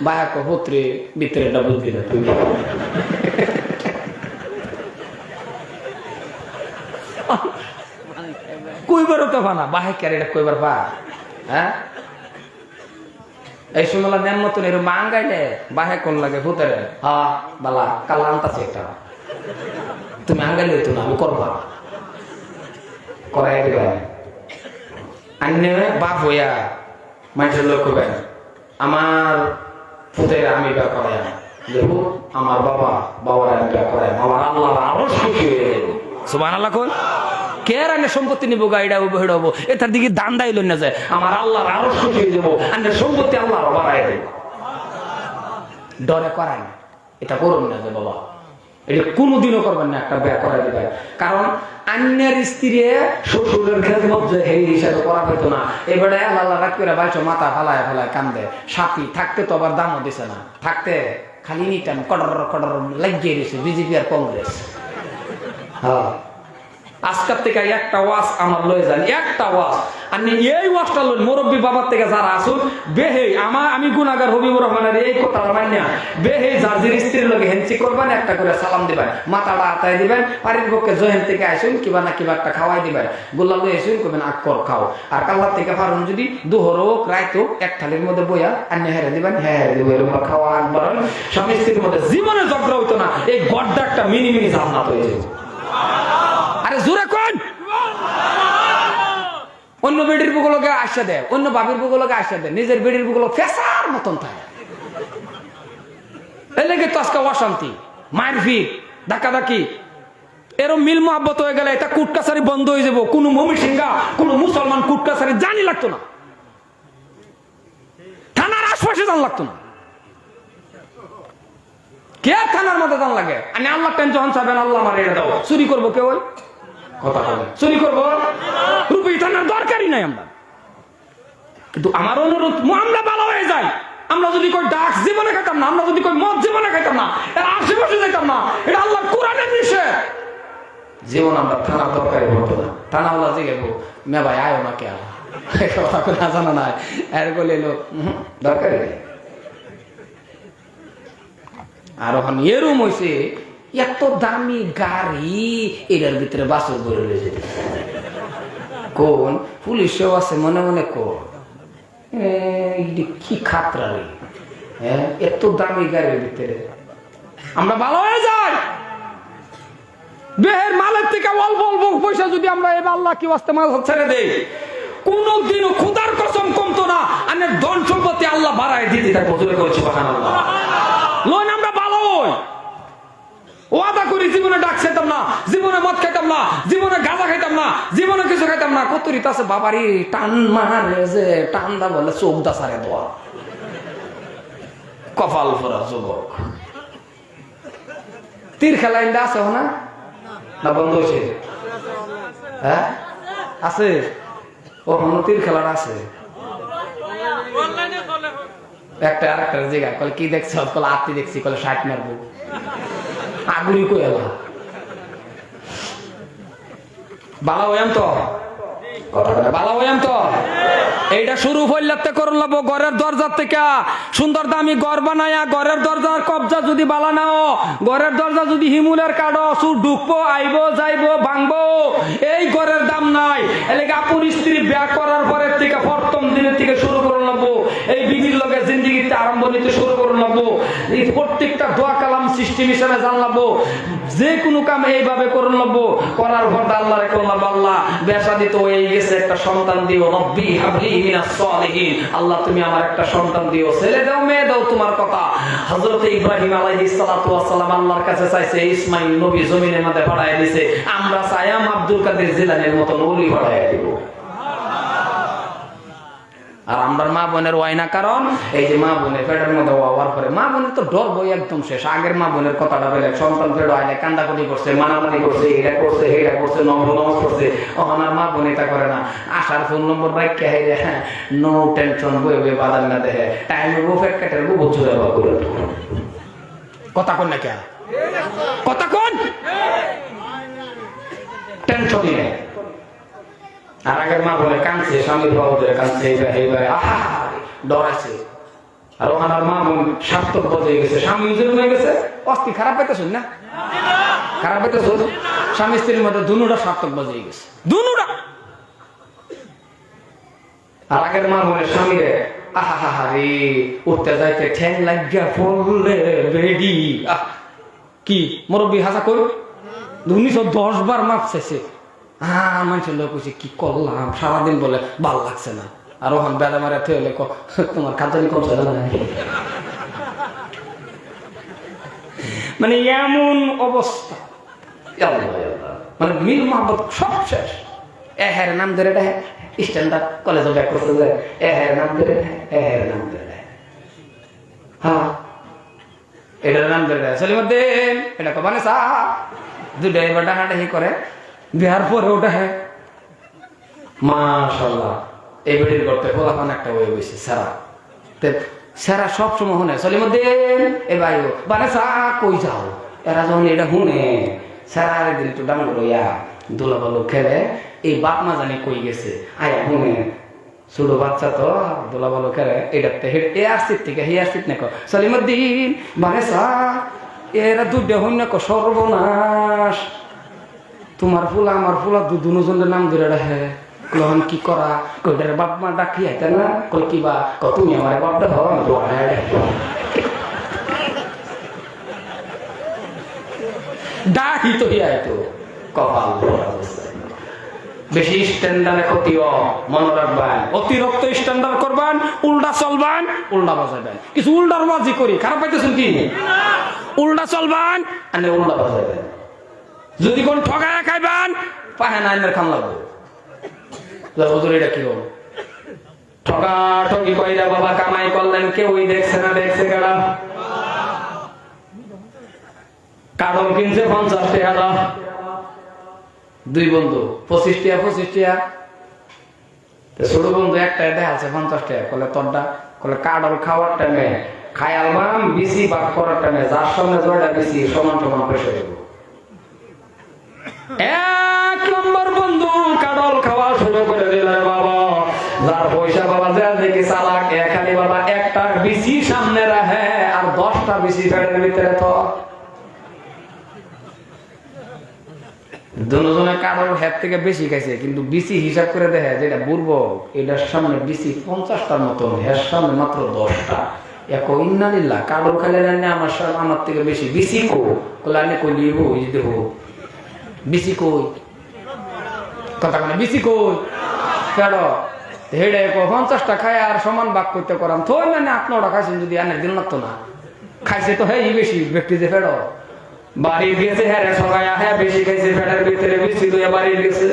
বায়াক পুত্রে ভিতরেটা বুঝবি না তুমি। কইবারও তো ভানা বাহে ক্যারে কইবার পা হ্যাঁ এই সময় নেন মতন এর মাঙ্গাইলে বাহে কোন লাগে ভূতের হা বালা কালা আনতাছে একটা তুমি আঙ্গাইলে তো না আমি করবা করাই দিবা আন্য বাপ হইয়া মানুষের লোক কবেন আমার ফুতের আমি বিয়া করাই দেখো আমার বাবার আমি বিয়া করাই আমার আল্লাহ আরো খুশি হয়ে যাবে। সুবহানাল্লাহ কোন কে রানে সম্পত্তি নিবো গাড়িটা হেডাবো এটার দিকে দান দাইল না যায় আমার আল্লাহ আরো খুশি হয়ে যাবো আর সম্পত্তি আল্লাহ আরো বাড়াই দেব। ডরে করাই না এটা করুন না যে বাবা এটা কোনোদিনও করবেন না একটা বিয়া করাই দিবে, কারণ অন্যের স্ত্রী শ্বশুরের খেদমত যে এই হিসাবে করা হইতো না এবারে আল্লাহ রাখ করে বাইছো মাথা ফালায় ফালায় কান্দে সাথী থাকতে তো আবার দামও দিছে না থাকতে খালি নিটাম কডর কডর লাগিয়ে দিয়েছে বিজেপি আর কংগ্রেস। হ্যাঁ আজকাল থেকে একটা ওয়াজ আমার লয়ে যান, একটা ওয়াজ আর এই ওয়াজটা লই মুরব্বী বাবার থেকে যারা আসুন বেহে আমি গুনাহগার হবিবুর রহমানের এই কথা মানিয়া বেহে জার্জির স্ত্রীর লগে হেন্সি করবেন, একটা করে সালাম দিবেন, মাথাটা আতায় দিবেন, বাড়ির পক্ষে জহেন থেকে আসুন কিবা না কিবা একটা খাওয়াই দিবেন, গোল্লা লয়ে আসুন করবেন আকর খাও। আর কাল্লার থেকে পারুন যদি দুহর হোক রাইত হোক এক থালির মধ্যে বইয়া আন্য হেরে দিবেন, হ্যাঁ দিব এরকম খাওয়া আকবর স্বামী স্ত্রীর মধ্যে জীবনে ঝগড়া হইতো না, এই গড্ডা একটা মিনি মিনি জান্নাত হয়ে যাবে। আরে জোরে কোন অন্য বেডির বুকগুলোকে আসা দেয়, অন্য বাবির বুকগুলোকে আসা দেয়, নিজের বেডির বুকগুলো ফেসার মতন থাকে। এর লেগে তো আজকে অশান্তি, মায়ের ভিড়, ধাক্কাধাক্কি, এরম মিল মোহাব্বত হয়ে গেলে এটা কুটকাছারি বন্ধ হয়ে যাবো। কোন মমি সিংহা কোন মুসলমান কুটকাছারি জানি লাগতো না, থানার আশপাশে জান লাগতো না। কে থানার মধ্যে জান লাগে? আমি আল্লাহ টেনশন চাবেন, আল্লাহ আমার এটা দাও, চুরি করবো কেউ কথা বলে চুরি করবো, রুপি থানার দরকারই নাই আমরা। কিন্তু আমার অনুরোধ আমরা ভালো হয়ে যাই। আমরা যদি কই ডাক জীবনে খাইতাম না, আমরা যদি কই মদ জীবনে খাইতাম না, এর আশেপাশে যাইতাম না, এটা আল্লাহ কোরআনের নিষেধ। জীবন আমরা থানা দরকারি হতো না, থানাওয়ালা জিগেবো মে ভাই আয়ো না কে কথা করে জানা নাই এর বলে এলো দরকারি নেই। আর ওখানে এরম হয়েছে এত দামি গাড়ি এটার ভিতরে বাসর বলে রয়েছে, কোন পুলিশেও আছে মনে মনে কোন কি খাতরা রে, হ্যাঁ এত দামি গাড়ির ভিতরে আমরা ভালো হয়ে যাই। বেহের মালের থেকে অল্প অল্প পয়সা যদি আমরা এবার আল্লাহ কি ওয়াস্তে মাল ছেড়ে দেই, কোনদিনও খুদার কসম কমতো না, আর ধন সম্পত্তি আল্লাহ বাড়ায় দিতে থাকবো। সুবহানাল্লাহ, লোন আমরা ভালো হই, ওয়াদা করি জীবনে ডাক খাইতাম না, জীবনে মদ খাইতাম না, জীবনে গাঁজা খাইতাম না, জীবনে কিছু খাইতাম না। কত রিত আছে বাবারি টান মারে যে টান দা বলে চোখ দা সারে দোয়া কপাল ফোরা যুবক। তীর খেলা ইন্দা আছে না না বন্ধ হয়েছে? হ্যাঁ আছে, ও তীর খেলাটা আছে। একটা আর একটা জায়গা কলে কি দেখছ, কলে আত্মি দেখছি, কলে 60 মারবো আগুরি কই এলা বালা হইয়াম তো কথা বলে বালা হইয়াম তো। এইটা শুরু হইলাতে করুন লাগবো ঘরের দরজার থেকে। সুন্দর দামি ঘর বানায়া ঘরের দরজার কবজা যদি বালা নাও, ঘরের দরজা যদি হিমুলের কাটো, সুর ঢুকবো আইবো যাইবো ভাঙবো, এই ঘরের দাম নাই। এলাকা আপন স্ত্রী বিয়া করার পরের থেকে প্রথম দিনের থেকে শুরু করুন লাগবো এই বিবির লগে জিন্দিগিতে আরম্ভ নিতে শুরু করুন লাগবো। এই প্রত্যেকটা দোয়া কালাম সিস্টেম হিসেবে জানলাবো, যে কোনো কাম এইভাবে করুন লাগবো। করার পর আল্লাহ রেখে আল্লাহ বেসা দিত এই গেছে একটা সন্তান দিও, রব্বি হাবলি মিনাস সালিহিন, আল্লাহ তুমি আমার একটা সন্তান দিও, ছেলে দাও মেয়ে দাও তোমার কথা। হযরত ইব্রাহিম আলাইহিস সালাতু ওয়াস সালাম আল্লাহর কাছে চাইছে, ইসমাইল নবী জমিনের মধ্যে পাঠায় দিয়েছে, আমরা চাইয়াম আব্দুল কাদের জিলানীর মতো ওলি পাঠায় দিব। আর আমরা মা বোনের ওয়াইনা, কারণ এই যে মা বোনের পেটের মধ্যে হওয়ার পরে মা বোনের তো ডর বই একদম শেষ। আগের মা বোনের কথাটা বলে সন্তান ফেরো আইলে কান্দাকুটি করছে, মানামানি করছে, এটা করছে হেটা করছে, নমস করছে। ওখানে মা বোন এটা করে না, আসার ফোন নম্বর বাইক কে হে নো টেনশন বই বই বাদাল না দেখে টাইম গো ফেক কাটার গো বুঝু দেবা করে কথা কোন না কে কথা কোন টেনশনই নেই। আর আগের মা বলে কাঁদছে, স্বামীর বাবু ধরে কাঁদছে, এইবার আহা ডরাচ্ছে। আর ওনার মা বোন সার্থক বজে গেছে, স্বামী উজুর হয়ে গেছে, অস্থি খারাপ পেতেছেন না? খারাপ পেতেছ? স্বামী স্ত্রীর মধ্যে দুনুটা সার্থক বজে গেছে, দুনুটা। আর আগের মা বোনের স্বামীরে আহা হা হা রে উঠতে যাইতে ঠ্যাং লাগিয়া পড়লে বেডি কি মুরব্বী হাসা করো 1910 বার মাপ চাইছে। হ্যাঁ মানুষের লোক কইছে কি করলাম সারাদিন, বলে ভাল লাগছে না। আর ওখান বেড়া মারা থেলে তোমার কাজলি করছে না, মানে এমন অবস্থা, মানে মিল মহব্বত সব শেষ। এহের নাম ধরে দেয় স্ট্যান্ডার্ড কলেজে ব্যাক করতে যায়, এহের নাম ধরে দেয়, এহের নাম ধরে দেয়, হ্যাঁ এটার নাম ধরে দেয় সলিমুদ্দিন, এটা কবানে সা দুটাই বাটা হাঁটাহি করে বিহার পরে ওটা হ্যাঁ মাশাআল্লাহ। এই বেড়ির করতে খোলাখান একটা হয়ে গেছে সারা, সারা সব সময় শুনে সলিমুদ্দিন এ ভাই বানে সা কই যাও, এরা যখন এটা শুনে সারা দিন একটু ডাঙ্গ লইয়া দোলা বালু খেলে এই বাপ মা জানি কই গেছে আয় শুনে ছোট বাচ্চা তো দোলা বালু খেলে এটাতে এ আসছিত থেকে হে আসছিত না সালিমুদ্দিন মানে এরা দুধে হইন সর্বনাশ তোমার ফুলা আমার ফুলা দুজনের নাম ধরে রাখে কখন কি করা কইটার বাপ মা ডাকি আইতে না কই কিবা তুমি আমার বাপ দেখ ডাকি তো হিয়া তো কপাল বেশি স্ট্যান্ডার্ডে ক্ষতিও মনে রাখবেন অতিরিক্ত স্ট্যান্ডার্ড করবেন উল্টা চলবেন উল্টা বাজাবেন কিছু উল্টার বাজি করি খারাপ পাইতেছেন কি উল্টা চলবেন আর উল্টা বাজাবেন যদি কোন ঠগায় খাইবেন পাহেন আইনের খান লাগবে এটা কি হল ঠগা ঠগি কইরা বাবা কামাই করলেন কেউই দেখছে না দেখছে কেডা কারণ কিনছে 50 টাকা দুই বন্ধু 25 টাকা ছোট বন্ধু একটা দেখাচ্ছে 50 টাকা কলে তোরটা কলে কাডল খাওয়ার টাইমে খাই আলবাম বিসি বাক করার টাইমে যার সামনে জয়টা বেশি সমান সমান পয়সা দেবো এক নম্বর বন্ধু কাডল খাওয়া শুরু করে দিলে বাবা যার পয়সা বাবা যা দেখে চালাক এখানে বাবা একটা বিসি সামনে রাখে আর 10টা বিসি ফেডের ভিতরে তো দুজনে কারোর হ্যাপ থেকে বেশি খাইছে কিন্তু বিসি হিসাব করে দেখে যেটা বুড়বো এটার সামনে বিসি 50টার মতন এর সামনে মাত্র 10টা একো ইন্নালিল্লাহ কারোর খাইলে আমার থেকে বেশি বিসি কোলানে কই দিব ওই যে দেখো বিসি কই কথা মানে বিসি কই কেন হেডে 50টা খায় আর সমান ভাগ করতে করাম তো মানে 8-9টা খাইছেন যদি আনের দিন লাগতো না খাইছে তো হ্যাঁ বেশি ব্যক্তি যে ফেড়ো বাড়ি গেছে হ্যাঁ সবাই হ্যাঁ বেশি খাইছে ফেডার ভিতরে বেশি দুই বাড়ি গেছে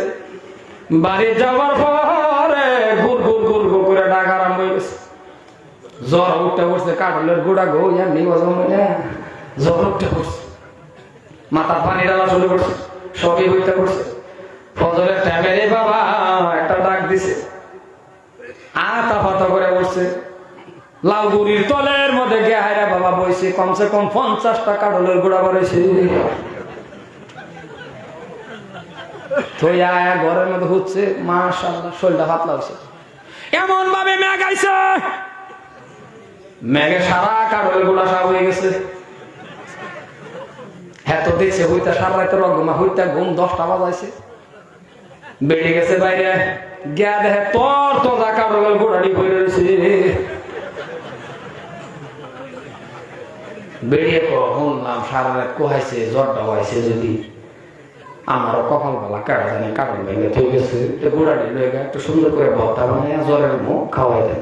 বাড়ি যাওয়ার পরে ঘুর ঘুর ঘুর ঘুর করে ডাক আরম্ভ হয়ে গেছে জ্বর উঠতে পড়ছে কাঠলের গোড়া গো এমনি জ্বর উঠতে পড়ছে মাথার পানি ডালা শুরু করছে সবই হইতে পড়ছে ফজরের টাইমে রে বাবা একটা ডাক দিছে আতা ফাতা করে বসছে লাউগুড়ির তলের মধ্যে গিয়ে হায়রা বাবা বইছে কমসে কম 50টা কাঠলের গোড়া বাড়াইছে ঘরের মধ্যে হচ্ছে মাশাআল্লাহ শরীরটা পাতলা হয়েছে এমন ভাবে মেঘ আইছে মেঘে সারা কাঠলের গোড়া সব হয়ে গেছে হ্যাঁ তো দেখছে হইতা সারা রাতে রগমা হইতা ঘুম 10টা বাজাইছে বেড়ে গেছে বাইরে গিয়া দেখে তোর তো কাঠলের গোড়াটি বই রয়েছে বেরিয়ে শুনলাম সারা রাত কোহাইছে জ্বরটা হয়েছে যদি আমারও কপাল বলা কাটা জানি কাটল ভেঙে ঠিক গেছে গোড়াটি লয়ে গেছে একটু সুন্দর করে ভর্তা বানায় জ্বরের মুখ খাওয়াই দেন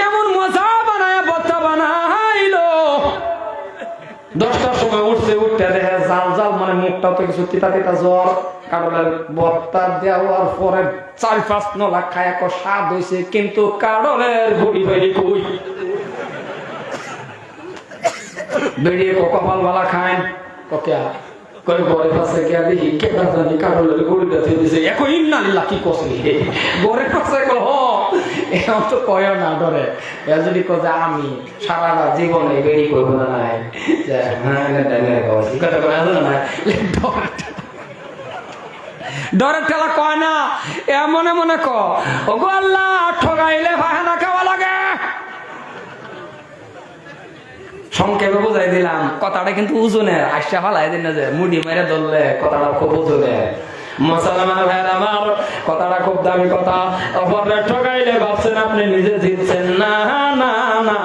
এমন মজা বানায় ভর্তা বানাইলো 10টার সময় উঠছে উঠতে দেখে জাল জাল মানে মুখটা তো কিছু তিতা তিতা জ্বর কারণের ভর্তা দেওয়ার পরে 4-5 নলা খায় এক স্বাদ হয়েছে কিন্তু কারণের ঘুড়ি হয়ে কই বেরিয়ে কপাল বালা খায় ককিয়া কই ঘরের পাশে গিয়া দেখি কেনা জানি কারণের ঘুড়িটা থেকে দিছে এখন ইন্নালিল্লাহ কি কসলি ঘরের পাশে কহ এখন তো কয় না ডরে এ যদি কয়ে আমি সারা জীবনে বেরি করবো না নাই যে কথা কয় না ডরের ঠেলা কয় না এমনে মনে কো আল্লাহ ঠগাইলে ভাহানা খাওয়া লাগে সংক্ষেপে বুঝাই দিলাম কথাটা কিন্তু ওজনের আশা ফালাই দিন না যে মুড়ি মেরে ধরলে কথাটা খুব ওজনের মুসলমান ভাইয়ের আমার কথাটা খুব দামি কথা অপরের ঠগাইলে ভাবছেন আপনি নিজে জিতছেন না না না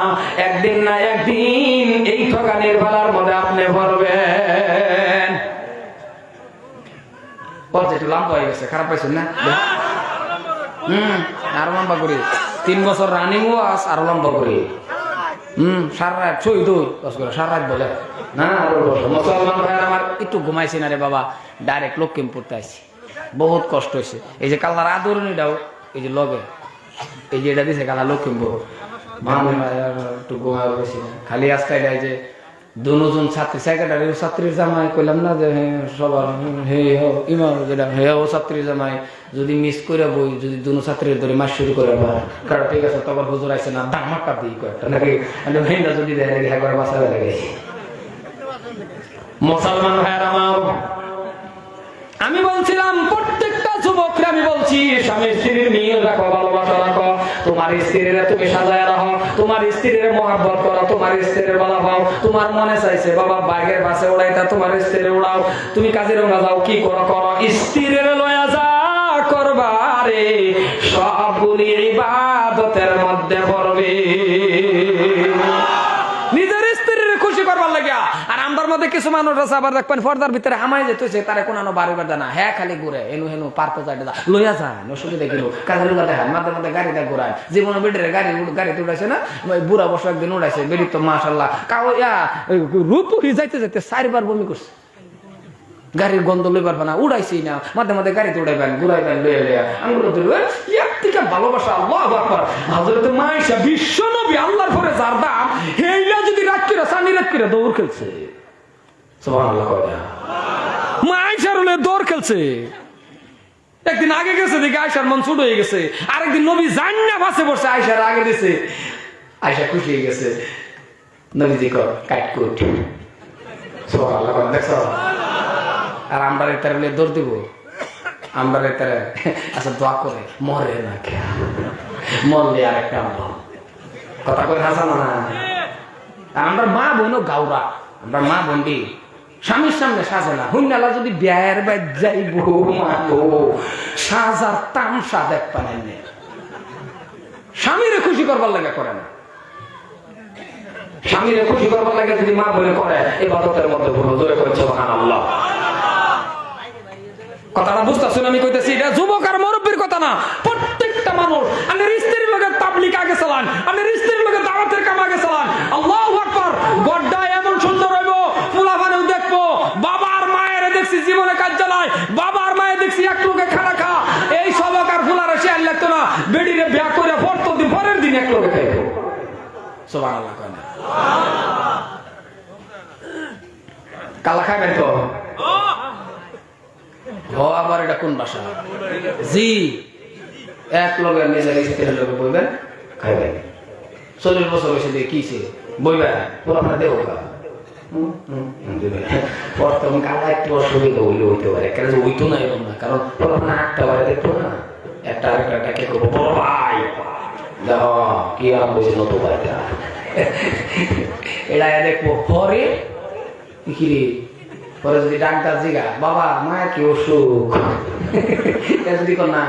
একদিন না একদিন এই ঠগানির বেলার মধ্যে আপনি ভরবেন একটু লম্বা হয়ে গেছে খারাপ পাইছেন না আরো লম্বা করি 3 বছর রানিং ওয়াস আরো লম্বা করি সারা রাত শহীদ সারা রাত বলে না মুসলমান ভাইয়ের আমার একটু ঘুমাইছি না রে বাবা ডাইরেক্ট লক্ষ্মীমপুরতে আসছি বহুত কষ্ট হয়েছে এই যে কালার আদরণীটাও এই যে লগে এই যে এটা দিছে কালা লক্ষ্মীমপুর একটু ঘুমাই গেছি খালি আজকে যায় যে দুজন ছাত্রী সেক্রেটারি ছাত্রীর জামাই কইলাম না যে সবার হে ইমাম যেটা হে ও ছাত্রীর জামাই যদি মিস করে বই যদি দুনো ছাত্রীর ধরে মাস শুরু করে কারণ ঠিক আছে তখন হুজুর আইছে না দামাক্কা দিই কয়েকটা নাকি যদি দেয় নাকি একবার বাঁচাবে লাগে মুসলমান ভাইয়ের আমার, আমি বলছিলাম প্রত্যেকটা যুবকরা আমি বলছি স্বামী স্ত্রীর মিল রাখো, ভালোবাসা রাখো, তোমার স্ত্রীর তুমি সাজায় রাখো, তোমার স্ত্রীর মহব্বত করো, তোমার স্ত্রীর বলা হও, তোমার মনে চাইছে বাবা বাইকের বাসে উড়াইতা তোমার স্ত্রীর উড়াও, তুমি কাজিরঙ্গা যাও কি করো করো, স্ত্রীর লয়া যা করবারে সবগুলি ইবাদতের মধ্যে পড়বে। নিজের স্ত্রীর খুশি করবার লাগিয়া। আর আমরার মধ্যে কিছু মানুষ আছে আবার দেখবেন পর্দার ভিতরে হামাই যেতেছে তারা কোনো বাড়ি বাড়ি না, হ্যাঁ খালি ঘুরে এনু হেনু পার্ক যাইতে দা লইয়া যান, অসুবিধা কিলো কাজের দেখান মাঝে মাঝে গাড়িটা ঘুরায়, জীবনে বেডের গাড়িতে উঠাইছে না, বুড়া বসে একদিন উঠাইছে বেরিয়ে তো মাশাল্লাহ কাউ রূপ যাইতে যাইতে 4 বার বমি করছে, গাড়ির গন্ধ লইবার না, উড়াইছি না, মাঝে মাঝে গাড়িতে উঠাইবেন ঘুরাইবেন লইয়া লইয়া আঙ্গুলো ধরবেন, এর থেকে ভালোবাসা আল্লাহু আকবার। হযরত মায়েশা বিশ্ব নবী আল্লাহর পরে যার দাম, হেইলা যদি রাত করে সানি রাত করে দৌড় খেলছে, সুবহানাল্লাহ কইরা মায়েশার হলে দৌড় খেলছে। একদিন আগে গেছে দেখে আয়েশার মন ছোট হয়ে গেছে, আরেকদিন নবী জান্নাত বাসে বসে আয়েশার আগে দিছে, আয়েশা খুশি হয়ে গেছে, নবীজি কর কাটকুট, সুবহানাল্লাহ কইরা দেখছো। আর আমরা তারা দৌড় দিব, আমরা তারা আচ্ছা দোয়া করে মরে না কে মরলে আর একটা কথা করে হাসানো না। আমরা মা বোন গাউরা, আমরা মা বোনটি স্বামীর সামনে সাজে না, হুন্নালা যদি বিয়ের বাইর যাইব মা গো সাজার তামসা দেখ পানেন, স্বামীরে খুশি করবার লাগে করে না, স্বামীরে খুশি করবার লাগে যদি মা বোনে করে ইবাদতের মধ্যে ভুল জোরে করে সুবহানাল্লাহ। কথাটা বুঝতেছেন আমি কইতেছি, এটা যুবক আর মুরব্বির কথা না, প্রত্যেকটা মানুষ আপনার স্ত্রীর লগে তাবলীগ আগে চালান, আপনার স্ত্রীর লগে দাওয়াতের কাম আগে চালান, আল্লাহু আকবার। গড্ডা এমন সুন্দর হইব, ফুলাফানেও দেখবো, বাবা আর মায়ের দেখছি জীবনে কাজ চালায়, বাবা আর মায়ের দেখছি এক লোকে খানা খা, এই সবক আর ফুলারা সে আর লাগতো না, বেডিরে বিয়া করে পড়তো দিন পরের দিন এক লোকে খাইব, সুবহানাল্লাহ কয় না। কালা খাবেন তো আবার এটা কোন ভাষা জি এক লোকের নিজের স্ত্রীর লোকে বইবেন খাইবেন, 40 বছর বয়সে দিয়ে কিছে বইবেন পুরানা দেব প্রথম কালা একটু অসুবিধা হইলে হইতে পারে, কেন হইতো না এরকম না, কারণ পুরানা একটা বারে দেখতো না, একটা আরেকটা কে করবো বড় ভাই দেখো কি আর বলছে নতুন ভাইটা এটা দেখবো পরে কি পরে যদি ডাক্তার জিগা বাবা মায়ের কি অসুখ যদি না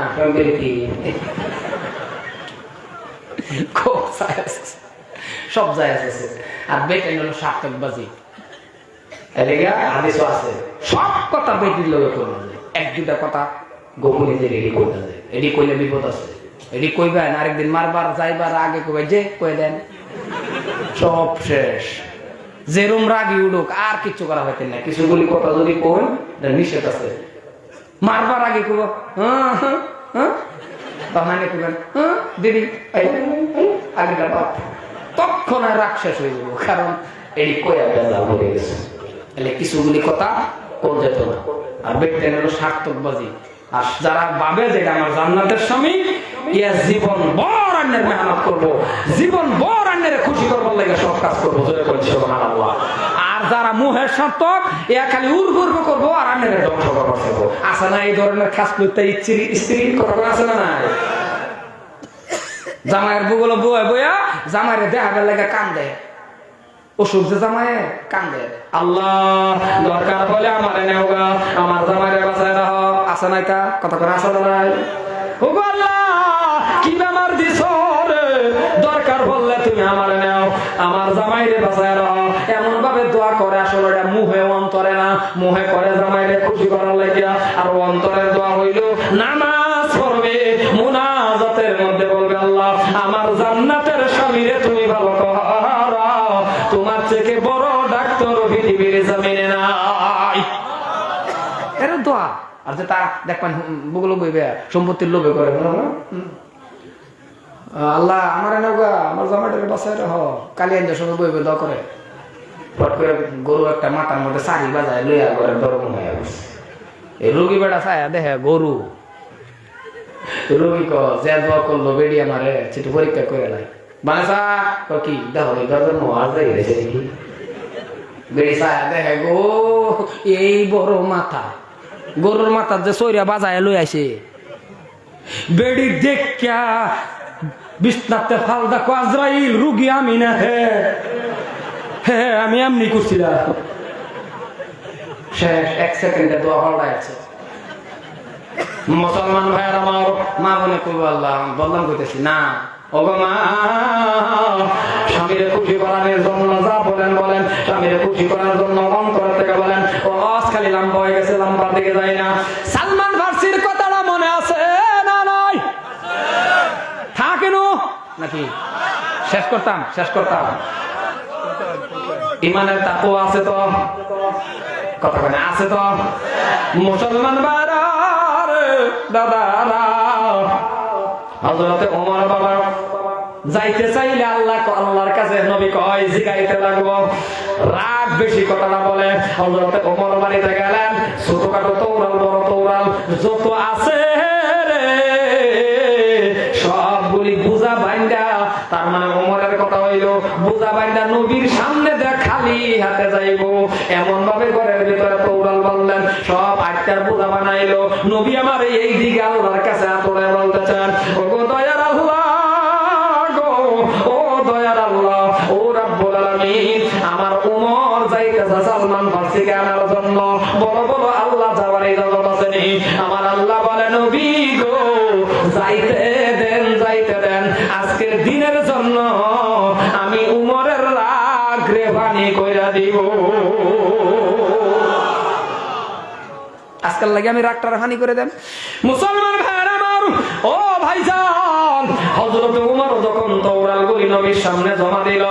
সব যায় আছে। আর বেটেন হলো সার্থকবাজি, হাদিসও আছে, সব কথা বেটির লোকে করবে, 1-2টা কথা গোপনে যে রেডি করতে যায়, এডি কইলে বিপদ আছে, এডি কইবেন আরেকদিন মারবার যাইবার আগে কইবে যে কয়ে দেন সব শেষ, যেরম রাগি উঠুক আর কিছু করা হইতে না, কিছুগুলি কথা যদি কোন নিষেধ আছে, মারবার আগে কব মানে করবেন দিদি আগে তখন আর রাগ শেষ হয়ে যাবো, কারণ এই কয়া বেজা হয়ে গেছে, এলে কিছুগুলি কথা কোন যেত না। আর ব্যক্তি হলো সার্থকবাজি, আর যারা ভাবে যে আমার জান্নাতের স্বামী ইয়া জীবন বড় আন্নের মেহনত করবো, জীবন বড় আন্নের খুশি করবার লাগে সব কাজ করবো, জোরে বলছি সুবহানাল্লাহ। আর যারা মুহের সার্থক ইয়া খালি উর্বর্ব করবো আর আন্নের ধ্বংস করবো, আছে না এই ধরনের খাস স্ত্রী কথা আছে না নাই, জামাইয়ের বুগুলো বয়ে বইয়া জামাইরে দেখাবার লাগে কান্দে, অসুখ যে জামাই কান্দে, আল্লাহ দরকার হলে আমার নেওগা আমার জামাইরে বাঁচায় রাখ, আছে না এটা কথা করে আসলে নাই, আল্লাহ কি বেমার দিছ রে, দরকার হলে তুমি আমার নেও আমার জামাইরে বাঁচায় রাখ, এমন ভাবে দোয়া করে, আসলে এটা মুহে অন্তরে না, মুহে করে জামাইরে খুশি করার লাগিয়া, আর অন্তরের দোয়া হইল নামাজ পড়বে মুনাজাতের মধ্যে বলবে আল্লাহ আমার জান্নাতের স্বামীরে তুমি ভালো করো, তোমার থেকে বড় ডাক্তার পৃথিবীর জমিনে নাই, এর দোয়া। আর যে তার দেখবেন বুগুলো বইবে সম্পত্তির লোভে করে আল্লাহ আমার নৌকা আমার জামাইটাকে বাঁচায় রাখ, কালি আনজার সঙ্গে বইবে দোয়া করে, পট করে গরু একটা মাথার মধ্যে সারি বাজায় লইয়া করে দরকম হয়ে গেছে, এই রোগী বেটা ছায়া দেখে গরু রোগী যে দোয়া করলো বেড়ি আমারে সেটা পরীক্ষা করে নাই বানাসা কি দেখো দরজন মহাজ দেখি বেড়ি ছায়া দেখে গো এই বড় মাথা, গরুর মাথার যে সইরা বাজায় লই আইছে। বেড়ি দেখা বিছনাতে ফাল দেখো আজরাইল, রুগী আমি না। হ্যাঁ আমি এমনি করছিলাম। শেষ 1 সেকেন্ডে দোয়া পাল্টাইছে। মুসলমান ভাইয়ের আমার, মা বলে কই বললাম কইতেছি না ওগো মা, স্বামীরে খুশি করার জন্য যা বলেন বলেন, স্বামীরে খুশি করার জন্য অন্তর থেকে বলেন। ও খালি লম্বা হয়ে গেছে, লম্বার দিকে যাই না। সালমান ফার্সির কথাটা মনে আছে না? নয় থাকেন নাকি? শেষ করতাম। ইমানের তাকওয়া আছে তো? কথা বলে আছে তো? মুসলমান বাড়ার দাদারা, হযরতে ওমর বাবা যাইতে চাইলে আল্লাহর কাছে নবী কয় জিগাইতে লাগবো, রাগ বেশি কথা না বলে। হযরতে ওমর বাড়িতে গেলেন, ছোটখাটো তৌরাল বড় তৌরাল যত আছে রে সবগুলি বুঝা বাইন্দা, তার মানে ওমরের কথা হইল বুঝা বাইন্দা নবীর সামনে দেখ খালি হাতে যাইবো এমন ভাবে ঘরের ভিতরে তৌরাল বললেন, সব আটটার বুঝা বানাইলো। নবী আমার এই দিকে আল্লাহর কাছে আতরে বলতেছেন, ওগো দয়ার আল্লাহ গো, ও দয়ার আল্লাহ, ও রাব্বুল আলামিন, আমার ওমর যাইতেছে সালমান ফার্সিকে আনার জন্য। বড় বড় আল্লাহ যাওয়ার ইজাজত আসেনি। আমার আল্লাহ বলে নবী গো যাইতে দেন, আজকের দিনের জন্য আমি উমরের রাগ রেবানি কইরা দিব। আজকাল লাগে আমি রাগটার হানি করে দেন। মুসলমান ভাইয়ের আমার, ও ভাইজান, হযরত উমর যখন তওরাল গুলি নবীর সামনে জমা দিল,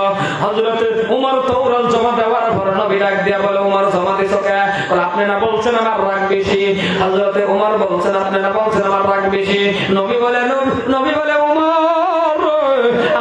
হযরত উমর তওরাল জমা দেওয়ার পর নবী ডাক দিয়া বলে, উমর জমা দিছো কে? বলে আপনি না বলছেন আমার রাগ বেশি। হযরত উমর বলছেন আপনি না বলছেন আমার রাগ বেশি। নবী বলে উমর,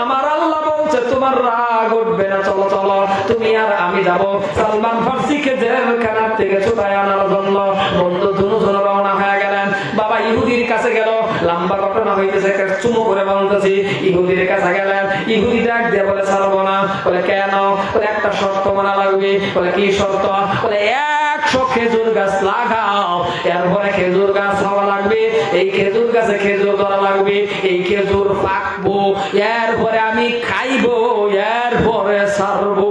আমার আল্লাহ বলছে তোমার রাগ উঠবে না, চলো চলো তুমি আর আমি যাব সালমান ফার্সিকে জেলখানা থেকে ছুটায় আনার জন্য। বন্ধু দুজন রওনা হয়ে গেলেন। বাবা ইহুদির কাছে গেল, লম্বা ঘটনা হইতেছে, চুমু করে বলতেছি। ইহুদির কাছে গেলেন, ইহুদি ডাক দিয়ে বলে ছাড়বো না। বলে কেন? বলে একটা শর্ত মানা লাগবে। বলে কি শর্ত? বলে 100 খেজুর গাছ লাগাও, এরপরে খেজুর গাছ হওয়া লাগবে, এই খেজুর গাছে খেজুর ধরা লাগবে, এই খেজুর পাকবো, এরপরে আমি খাইবো, এরপরে ছাড়বো।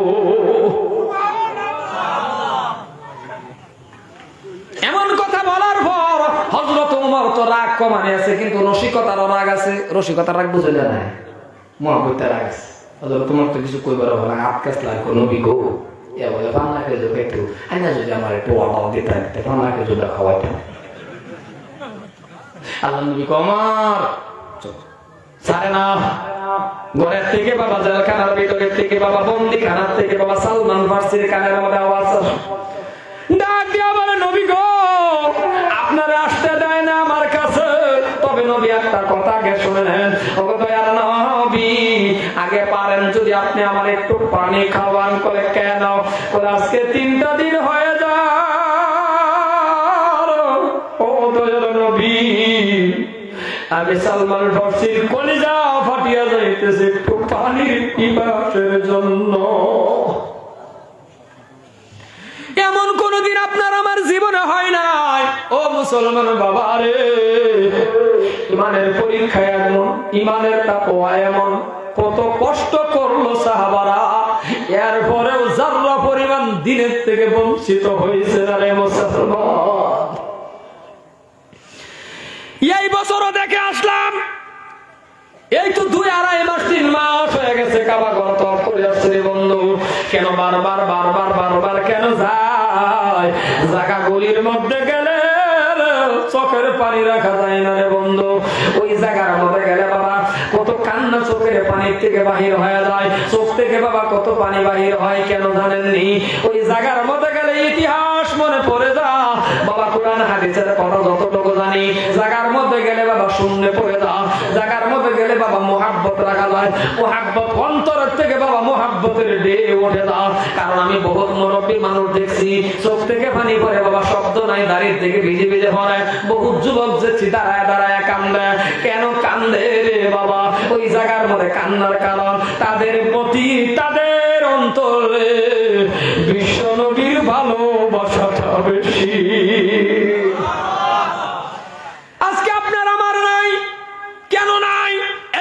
এমন কথা বলার পর হযরত ওমর তো রাগ কমানে আছে, কিন্তু রসিকতার রাগ আছে। রসিকতার রাগ বুঝে না, মহব্বতের রাগ আছে। হযরত ওমর তো কিছু কইবার হবে না, আটকাস লাগবে। নবী গো এ বলে বাংলা খেজুর একটু আইনা যদি আমার একটু অর্ডার দিতে বাংলা খেজুরটা খাওয়াইতাম। আল্লাহ নবী কমার ছাড়ে না। ঘরের থেকে বাবা জেলখানার ভিতরের থেকে বাবা বন্দিখানার থেকে বাবা সালমান ফার্সির কানের মধ্যে আওয়াজ ডাক দিয়া বলে, নবী গো আপনারা আসতে দেয় না আমার কাছে। তবে নবী একটা কথা আগে শুনে নেন, ওগো দয়ার নবী, আগে পারেন যদি আপনি আমার একটু পানি খাওয়ান। করে কেন? বলে আজকে 3টা দিন হয়ে যায়, ও দয়ার নবী, আমি সালমান ফার্সির কলিজা ফাটিয়া যাইতেছে একটু পানির পিপাসার জন্য। এমন কোনদিন আপনার আমার জীবনে হয় নাই। ও মুসলমান বাবা রে, ইমানের পরীক্ষা এমন, ইমানের তাকওয়া এমন, কত কষ্ট করলো সাহাবারা, এরপরেও যারা পরিমাণ দিনের থেকে বঞ্চিত হয়েছে না রে মুসলমান। এই বছরও দেখে আসলাম, এই তো 2-2.5 মাস 3 মাস হয়ে গেছে কাবা ঘর তো করে আসছে রে বন্ধু। কেন বারবার কেন যায়? জায়গা গলির মধ্যে গেলে চোখের পানি রাখা যায় না রে বন্ধু। ওই জায়গার মধ্যে গেলে বাবা কত কান্না চোখের পানির থেকে বাহির হয়ে যায়, চোখ থেকে বাবা কত পানি বাহির হয় কেন জানেননি? ওই জায়গার মধ্যে গেলে ইতিহাস মনে পড়ে যা বাবা, কোরআন হাদিসের কথা যতটুকু জানি, জায়গার মধ্যে গেলে বাবা শূন্য পড়ে যা। জায়গার মধ্যে গেলে বাবা মোহাব্বত রাখা যায়, মোহাব্বত অন্তরের থেকে বাবা মোহাব্বতের ঢেউ ওঠে যা। কারণ আমি বহুত মুরব্বী মানুষ দেখছি, চোখ থেকে পানি পড়ে বাবা, শব্দ নাই, দাঁড়িয়ে থেকে ভিজে ভিজে পড়ে। বহুত যুবক দেখছি দাঁড়ায় কান্দে। কেন কান্দে রে বাবা? ওই জায়গার মধ্যে কান্নার কারণ তাদের প্রতি, তাদের নবীদের অন্তরে বিশ্ব নবীর ভালোবাসাটা বেশি। আজকে আপনার আমার নাই, কেন নাই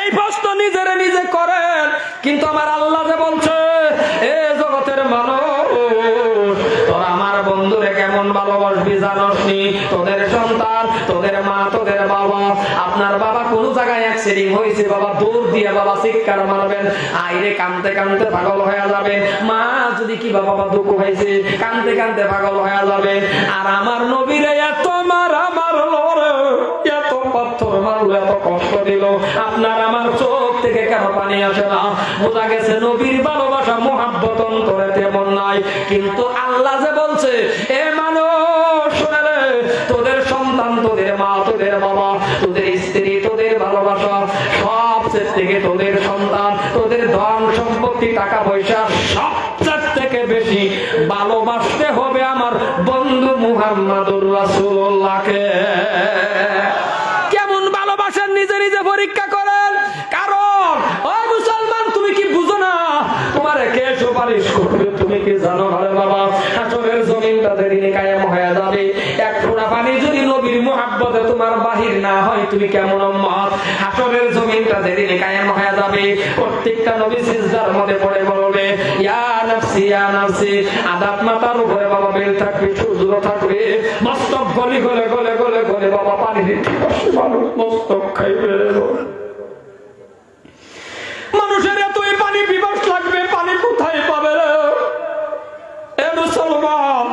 এই প্রশ্ন নিজেরে নিজে করেন। কিন্তু আমার আল্লাহ যে বলছে, এ জগতের মানুষ, তোরা আমার বন্ধুরে কেমন ভালোবাসবি জানোস নি? তোদের সন্তান, তোদের মা, তোদের বাবা, আপনার বাবা কোন জায়গায় অ্যাক্সিডেন্ট হয়েছে, বাবা দৌড় দিয়ে বাবা চিৎকার মারবেন, আইরে কানতে কানতে পাগল হয়ে যাবে। মা যদি কি বাবা দুঃখ হয়েছে, কানতে কানতে পাগল হয়ে যাবে। আর আমার নবীরে এত মারা মারলো, এত পাথর মারলো, এত কষ্ট দিল, আপনার আমার চোখ থেকে কেন পানি আসে না? বোঝা গেছে নবীর ভালোবাসা মোহাব্বত অন্তরে তেমন নাই। কিন্তু আল্লাহ যে বলছে, এ মানুষ শুনে রে, তোদের সন্তান, তোদের মা, তোদের বাবা, তোদের স্ত্রী, তোদের ভালোবাসা সবচেয়ে থেকে তোদের সন্তান, তোদের ধন সম্পত্তি, টাকা পয়সা সবচেয়ে থেকে বেশি ভালোবাসতে হবে আমার বন্ধু মুহাম্মাদুর রাসূলুল্লাহকে। কেমন ভালোবাসেন নিজে নিজে পরীক্ষা করেন। কারণ ও মুসলমান, তুমি কি বুঝো না তোমারে কে সুপারিশ করবে? তুমি কি জানো? আরে বাবা, হাসরের জমিনটা যেদিন কায়েম হয়ে যাবে, এক ফোঁটা পানি যদি নবীর মুহাব্বতে তোমার বাহির না হয়, তুমি কেমন উম্মত? হাসরের জমিনটা যেদিন কায়েম হয়ে যাবে, প্রত্যেকটা নবী সিজদার মধ্যে পড়ে বলবে, ইয়া নাফসি ইয়া নাফসি। আদাত মাথার উপরে বাবা বেল থাকবে, সূর্য থাকবে, মস্তক গলি গলে গলে গলে গলে বাবা পানি দিতে মানুষ মস্তক খাইবে। মানুষের এতই পানি পিপাস লাগবে, পানি কোথায় পাবে? এ মুসলমান,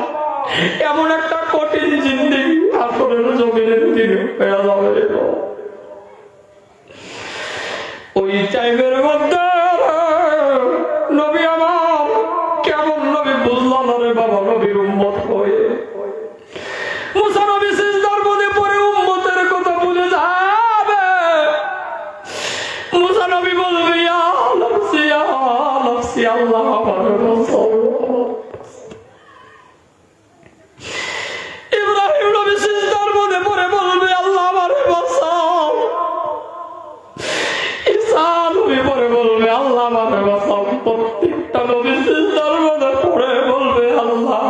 এমন একটা কঠিন জিন্দেগি হাসরের জমিনের দিনে হয়ে যাবে। ওই টাইমের মধ্যে নবী আমার কেমন নবী বুঝলাম না রে বাবা, নবীর উম্মত হয়ে মুসা নবী সিজদার মধ্যে পড়ে উম্মতের কথা ভুলে যাবে। মুসা নবী বলবে, ইয়া নাফসি ইয়া নাফসি, আল্লাহ আমারে বাঁচাও। ইব্রাহিম নবী সিজদার মধ্যে পড়ে বলবে, আল্লাহ আমারে বাঁচাও। ঈসা নবী পড়ে বলবে, আল্লাহ আমারে বাঁচাও। প্রত্যেকটা নবী সিজদার মধ্যে পড়ে বলবে, আল্লাহ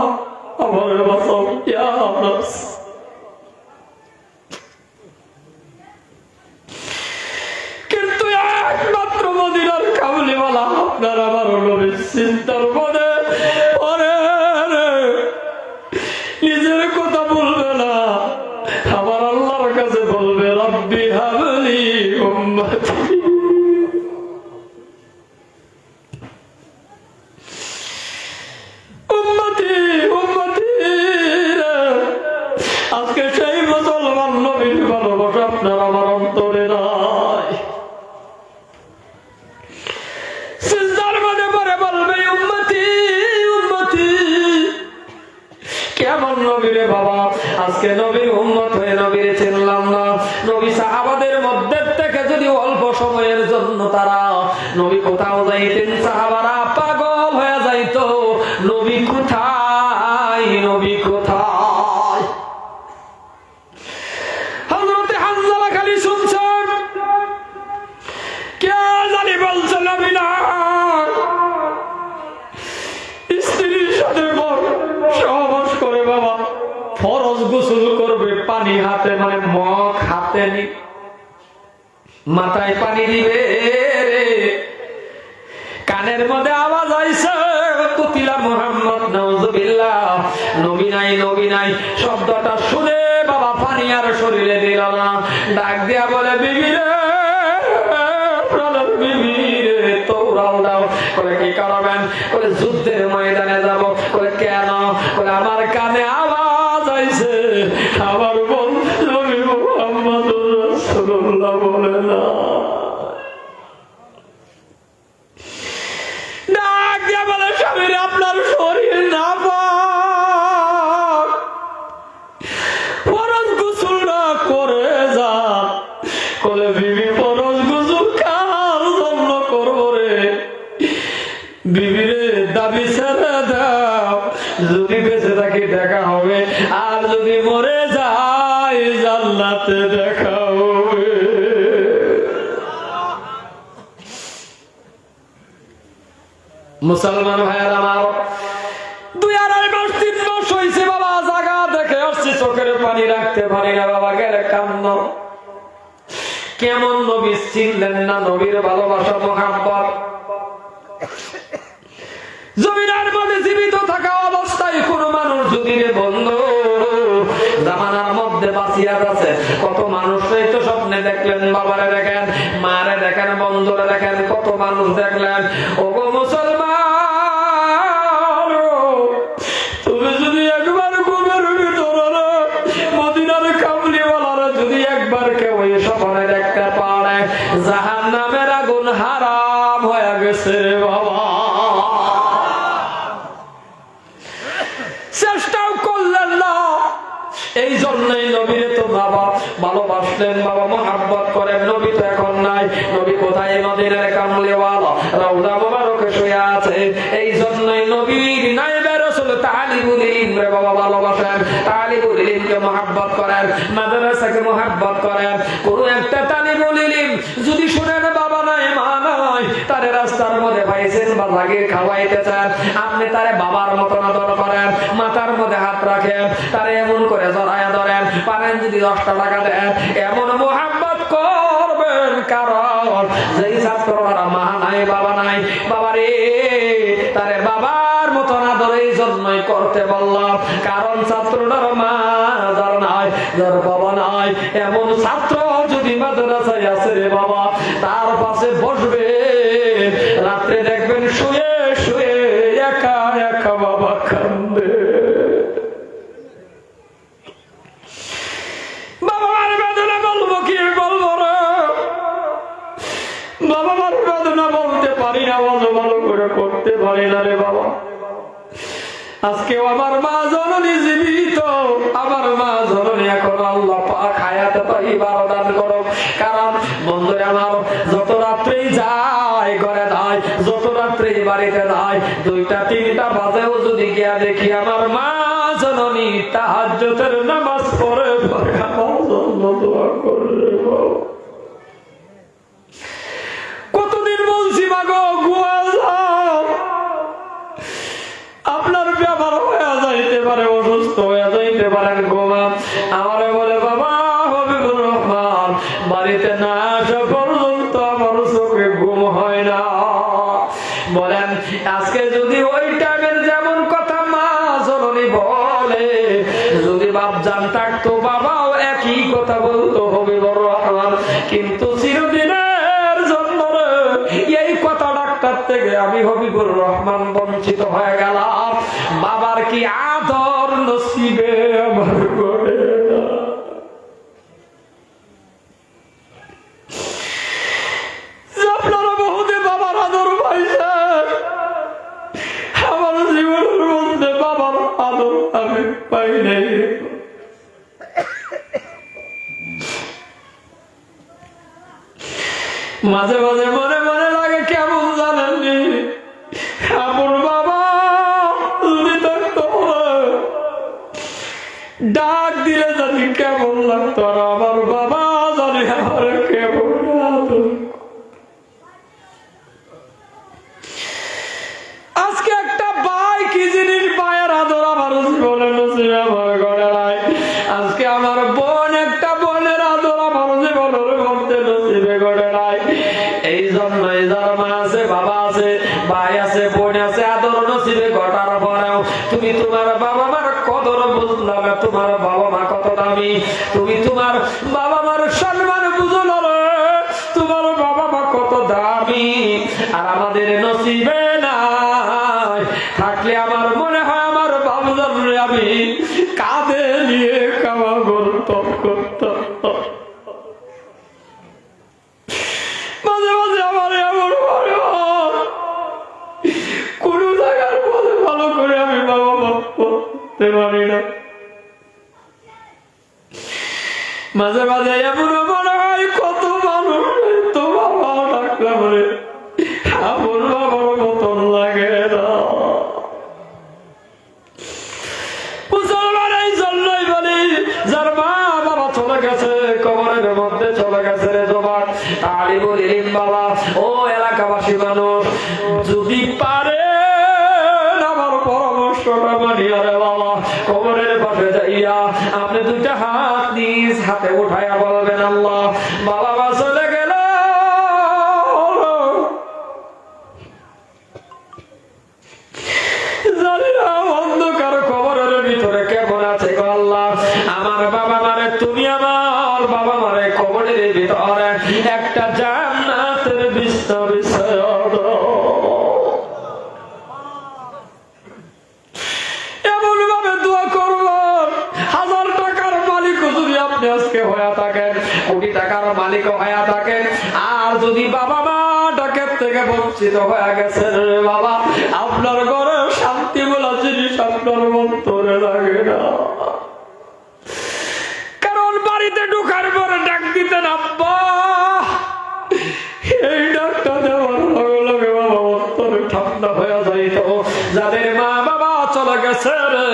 আমারে বাঁচাও, ইয়া নাফসি। কিন্তু একমাত্র মদিনার কামলিওয়ালা আপনার আমার নবী সিজদার মধ্যে পড়ে নিজের কথা বলবে না, আমার আল্লাহর কাছে বলবে, রব্বি হাবলি উম্মতি। উম্মতি উম্মতি। আজকে সেই মুসলমান নবীর ভালোবাসা আপনার আমার অন্তরে নাই। সিজদার মধ্যে পড়ে বলবে, উম্মতি উম্মতি। কেমন নবীরে বাবা, আজকে নবীর উম্মত হয়ে নবীরে চিনলাম না। নবী সাহাবাদের মধ্যে থেকে যদি অল্প সময়ের জন্য তারা নবী কোথাও যাইতেন, সাহাবারা পাগল হয়ে যাইতো, নবী কোথায়, নবী কোথায়। হযরতে হানজালা খালি শুনছেন, কে জানি বলছে নবী না। স্ত্রীর সাথে সহবাস করে বাবা ফরজ গোসল করবে, পানি হাতে, মানে মগ হাতে মাথায় পানি দিবে, কানের মধ্যে আওয়াজ আইছে, কুতিলা মুহাম্মদ, নাউযুবিল্লাহ, নবী নাই নবী নাই। শব্দটা শুনে বাবা পানি আর শরীরে দিল না, ডাক দিয়া বলে, বিবি রে, বিবি রে, তোরাও দাও। বলে কি করবেন? বলে যুদ্ধের ময়দানে যাব। বলে কেন? বলে আমার কানে আওয়াজ আইছে, আমার বোন নবী মুহাম্মদুর রাসূলুল্লাহ বলে না। ডাক দিয়া বলে, স্বামী রে, আপনার শরীর না পাক, ফরজ গোসল না করে যান। বলে বিবি, ফরজ গোসল কার জন্য করবো রে? বিবি রে, দাবি ছেড়ে দাও, যদি বেঁচে থাকি দেখা হবে, আর যদি মরে যাই জান্নাতে দেখা হবে। মুসলমান ভাইয়ের আমার, 2-2.5 মাস 3 মাস হয়েছে বাবা, জায়গা দেখে আসছি, চোখের পানি রাখতে পারি না বাবা, গেলে কান্দ। কেমন নবী চিনলেন না, নবীর ভালোবাসা মোহাম্মত। জমিনের মধ্যে জীবিত থাকা অবস্থায় কোন মানুষ যদি রে বন্ধু জামানার মধ্যে বাঁচিয়া আছে, কত মানুষই তো স্বপ্নে দেখলেন, বাবারে দেখেন, মারে দেখেন, বন্ধুরে দেখেন, কত মানুষ দেখলেন। ওগো মুসলমান, তুমি যদি একবার ঘুমের ভিতরে মদিনার কামলিওয়ালারা যদি একবার কেউ এই স্বপ্নে দেখতে পারে, জাহান্নামের আগুন হারাম হয়ে গেছে রে বাবা। চেষ্টাও করলেন না, এই জন্যই নবীরে তো বাবা ভালোবাসলেন, বাবা মোহাব্বত করেন। নবী তো এখন নাই, নবী কোথায়? মদিনার কামলিওয়ালা রওজা মুবারকে শুয়ে আছে। এই জন্যই নবীর নায়েবে রাসূল তালিবুল ইলম রে বাবা ভালোবাসেন, তালিবুল ইলমকে মোহাব্বত করেন, মাদ্রাসাকে মোহাব্বত করেন। কোন একটা তালিবুল ইলম যদি শুনেন বাবা নাই, মা নাই, তারে রাস্তার মধ্যে পাইছেন বা লাগিয়ে খাওয়াইতেছেন, আপনি তারে বাবার মতন আদর করেন, মাথার মধ্যে হাত রাখেন, তারে এমন করে জড়ায়া ধরেন, পারেন যদি 10 টাকা দেন, এমন মোহাব্বত করবেন। কারণ যেই ছাত্ররা মা নাই, বাবা নাই, বাবারে তারে বাবার মতন আদর এই জন্যই করতে বললাম, কারণ ছাত্রটার মা যার নাই, যার বাবা নাই, এমন ছাত্র যদি মাদ্রাসায় আছে রে বাবা, তার পাশে বসবে, রাত্রে দেখবেন শুয়ে শুয়ে একা একা বাবা কান্দে। বাবা মার বেদনা বলবো কি বলবো রে, বাবা মার বেদনা বলতে পারি না, ভালো করে করতে পারি না রে বাবা। আজকেও আমার মা জননী জীবিত, আমার মা জননী এখন আল্লাহ পাক হায়াতে তাইয়্যিবা দান করো। কারণ বন্ধুরা আমার, যত রাত্রেই যায় ঘরে যায়, যত রাত্রেই বাড়িতে যায়, 2টা-3টা বাজেও যদি গিয়া দেখি আমার মা জননী তাহাজ্জুদের নামাজ পড়ে পড়ে আমার জন্য দোয়া করে। কতদিন বলছি মাগো গুয়া যাও, আপনার ব্যাপার হয়ে যাইতে পারে, অসুস্থ হয়ে যাইতে পারেন, গোমা। আমারে বলে বাবা হবিবুর রহমান, বাড়িতে না আসা পর্যন্ত আমার চোখে ঘুম হয় না। বলেন আজকে যদি ওই টাইমের যেমন কথা মা জননী বলে, যদি বাপজান থাকতো বাবাও একই কথা বলতো হবিবুর রহমান। কিন্তু চিরদিনের জন্য এই কথা ডাক্তার থেকে আমি হবিবুর রহমান বঞ্চিত হয়ে গেলাম। বাবার কি আদর নসিবে আমার ঘরে না। আপনারা বহুতে বাবার আদর পাইছে, আমার জীবনের মধ্যে বাবার আদর আমি পাই নাই। মাঝে মাঝে মনে মনে লাগে কেমন জানেননি, আমার বাবা যদি থাকতো, ডাক দিলে জানি কেমন লাগতো, আর আমার বাবা জানি আমার কেমন। আজকে একটা ভাই কি জিনিস, ভাইয়ের আদর আমার জীবনে নসিবে আমার ঘরে নাই। আজকে আমার বোন, একটা বোনের আদর আমার জীবনের মধ্যে নসিবে ঘরে নাই। এই জন্যই যার মা আছে, বাবা আছে, ভাই আছে, বোন আছে, আদর নসিবে ঘটার পরেও তুমি তোমার বাবা মার কদর বুঝলা না, তোমার বাবা মা কত দামি, তুমি তোমার বাবা মার সম্মান বুঝলো না, তোমার বাবা মা কত দামি। আর আমাদের নসিবে নাই থাকলে আমার মনে হয় আমার বাবুদার আমি কাঁধে নিয়ে কামা করতাম। মাঝে মাঝে আমার এমন কোন জায়গার মধ্যে ভালো করে আমি বাবা মা করতে পারি না। মাঝে মাঝে এমন মনে হয় কত মানুষ তো বাবা ডাকলে বলে আমার বাবার মতন লাগে না। মুসলমান এই জন্যই বলি, যার মা বাবা চলে গেছে, কবরের মধ্যে চলে গেছে রে জবান, তারই বলি বাবা ও এলাকাবাসী মানুষ যদি পারে কষ্টটা মানিয়া রে বাবা, কবরের পাশে যাইয়া আপনি দুইটা হাত নিজ হাতে উঠাইয়া বলবেন আল্লাহ বাবা মা চলে গেল, জানি না অন্ধকার কবরের ভিতরে কেমন আছে গো আল্লাহ, আমার বাবা মারে তুমি আমার বাবা মারে কবরের ভিতরে একটা জান্নাতের বিছানা বিছায়া দাও। এমন ভাবে দোয়া করবেন, 1000 টাকার মালিক যদি আপনি আজকে হয়ে থাকেন, কোটি টাকার মালিক হয়ে থাকেন, আর যদি বাবা মা ডাকের থেকে বঞ্চিত হয়ে গেছেন রে বাবা, আপনার ঘরে শান্তি বলা জিনিস আপনার অন্তরে লাগে না। কারণ বাড়িতে ঢুকার পরে ডাক দিতেন আব্বা, এই ডাকটা দেওয়ার লগে লগে বাবা অন্তরে ঠান্ডা হয়ে যাইত। যাদের মা বাবা চলে গেছে রে,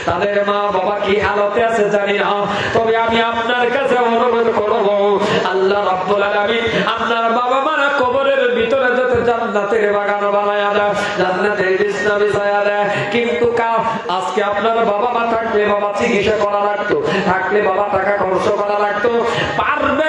তাদের মা বাবা কি হালতে আছে জানি না, তবে আমি আপনার কাছে অনুরোধ করব আল্লাহ রাব্বুল আলামিন আপনার বাবা মারা কবরের ভিতরে যাতে জান্নাতের বাগান বানায়া দেয়, জান্নাতের বিছানা বিছায়া দেয়। কিন্তু আজকে আপনার বাবা মা থাকলে বাবা চিকিৎসা করা লাগতো, থাকলে বাবা টাকা খরচ করা লাগতো, পারবে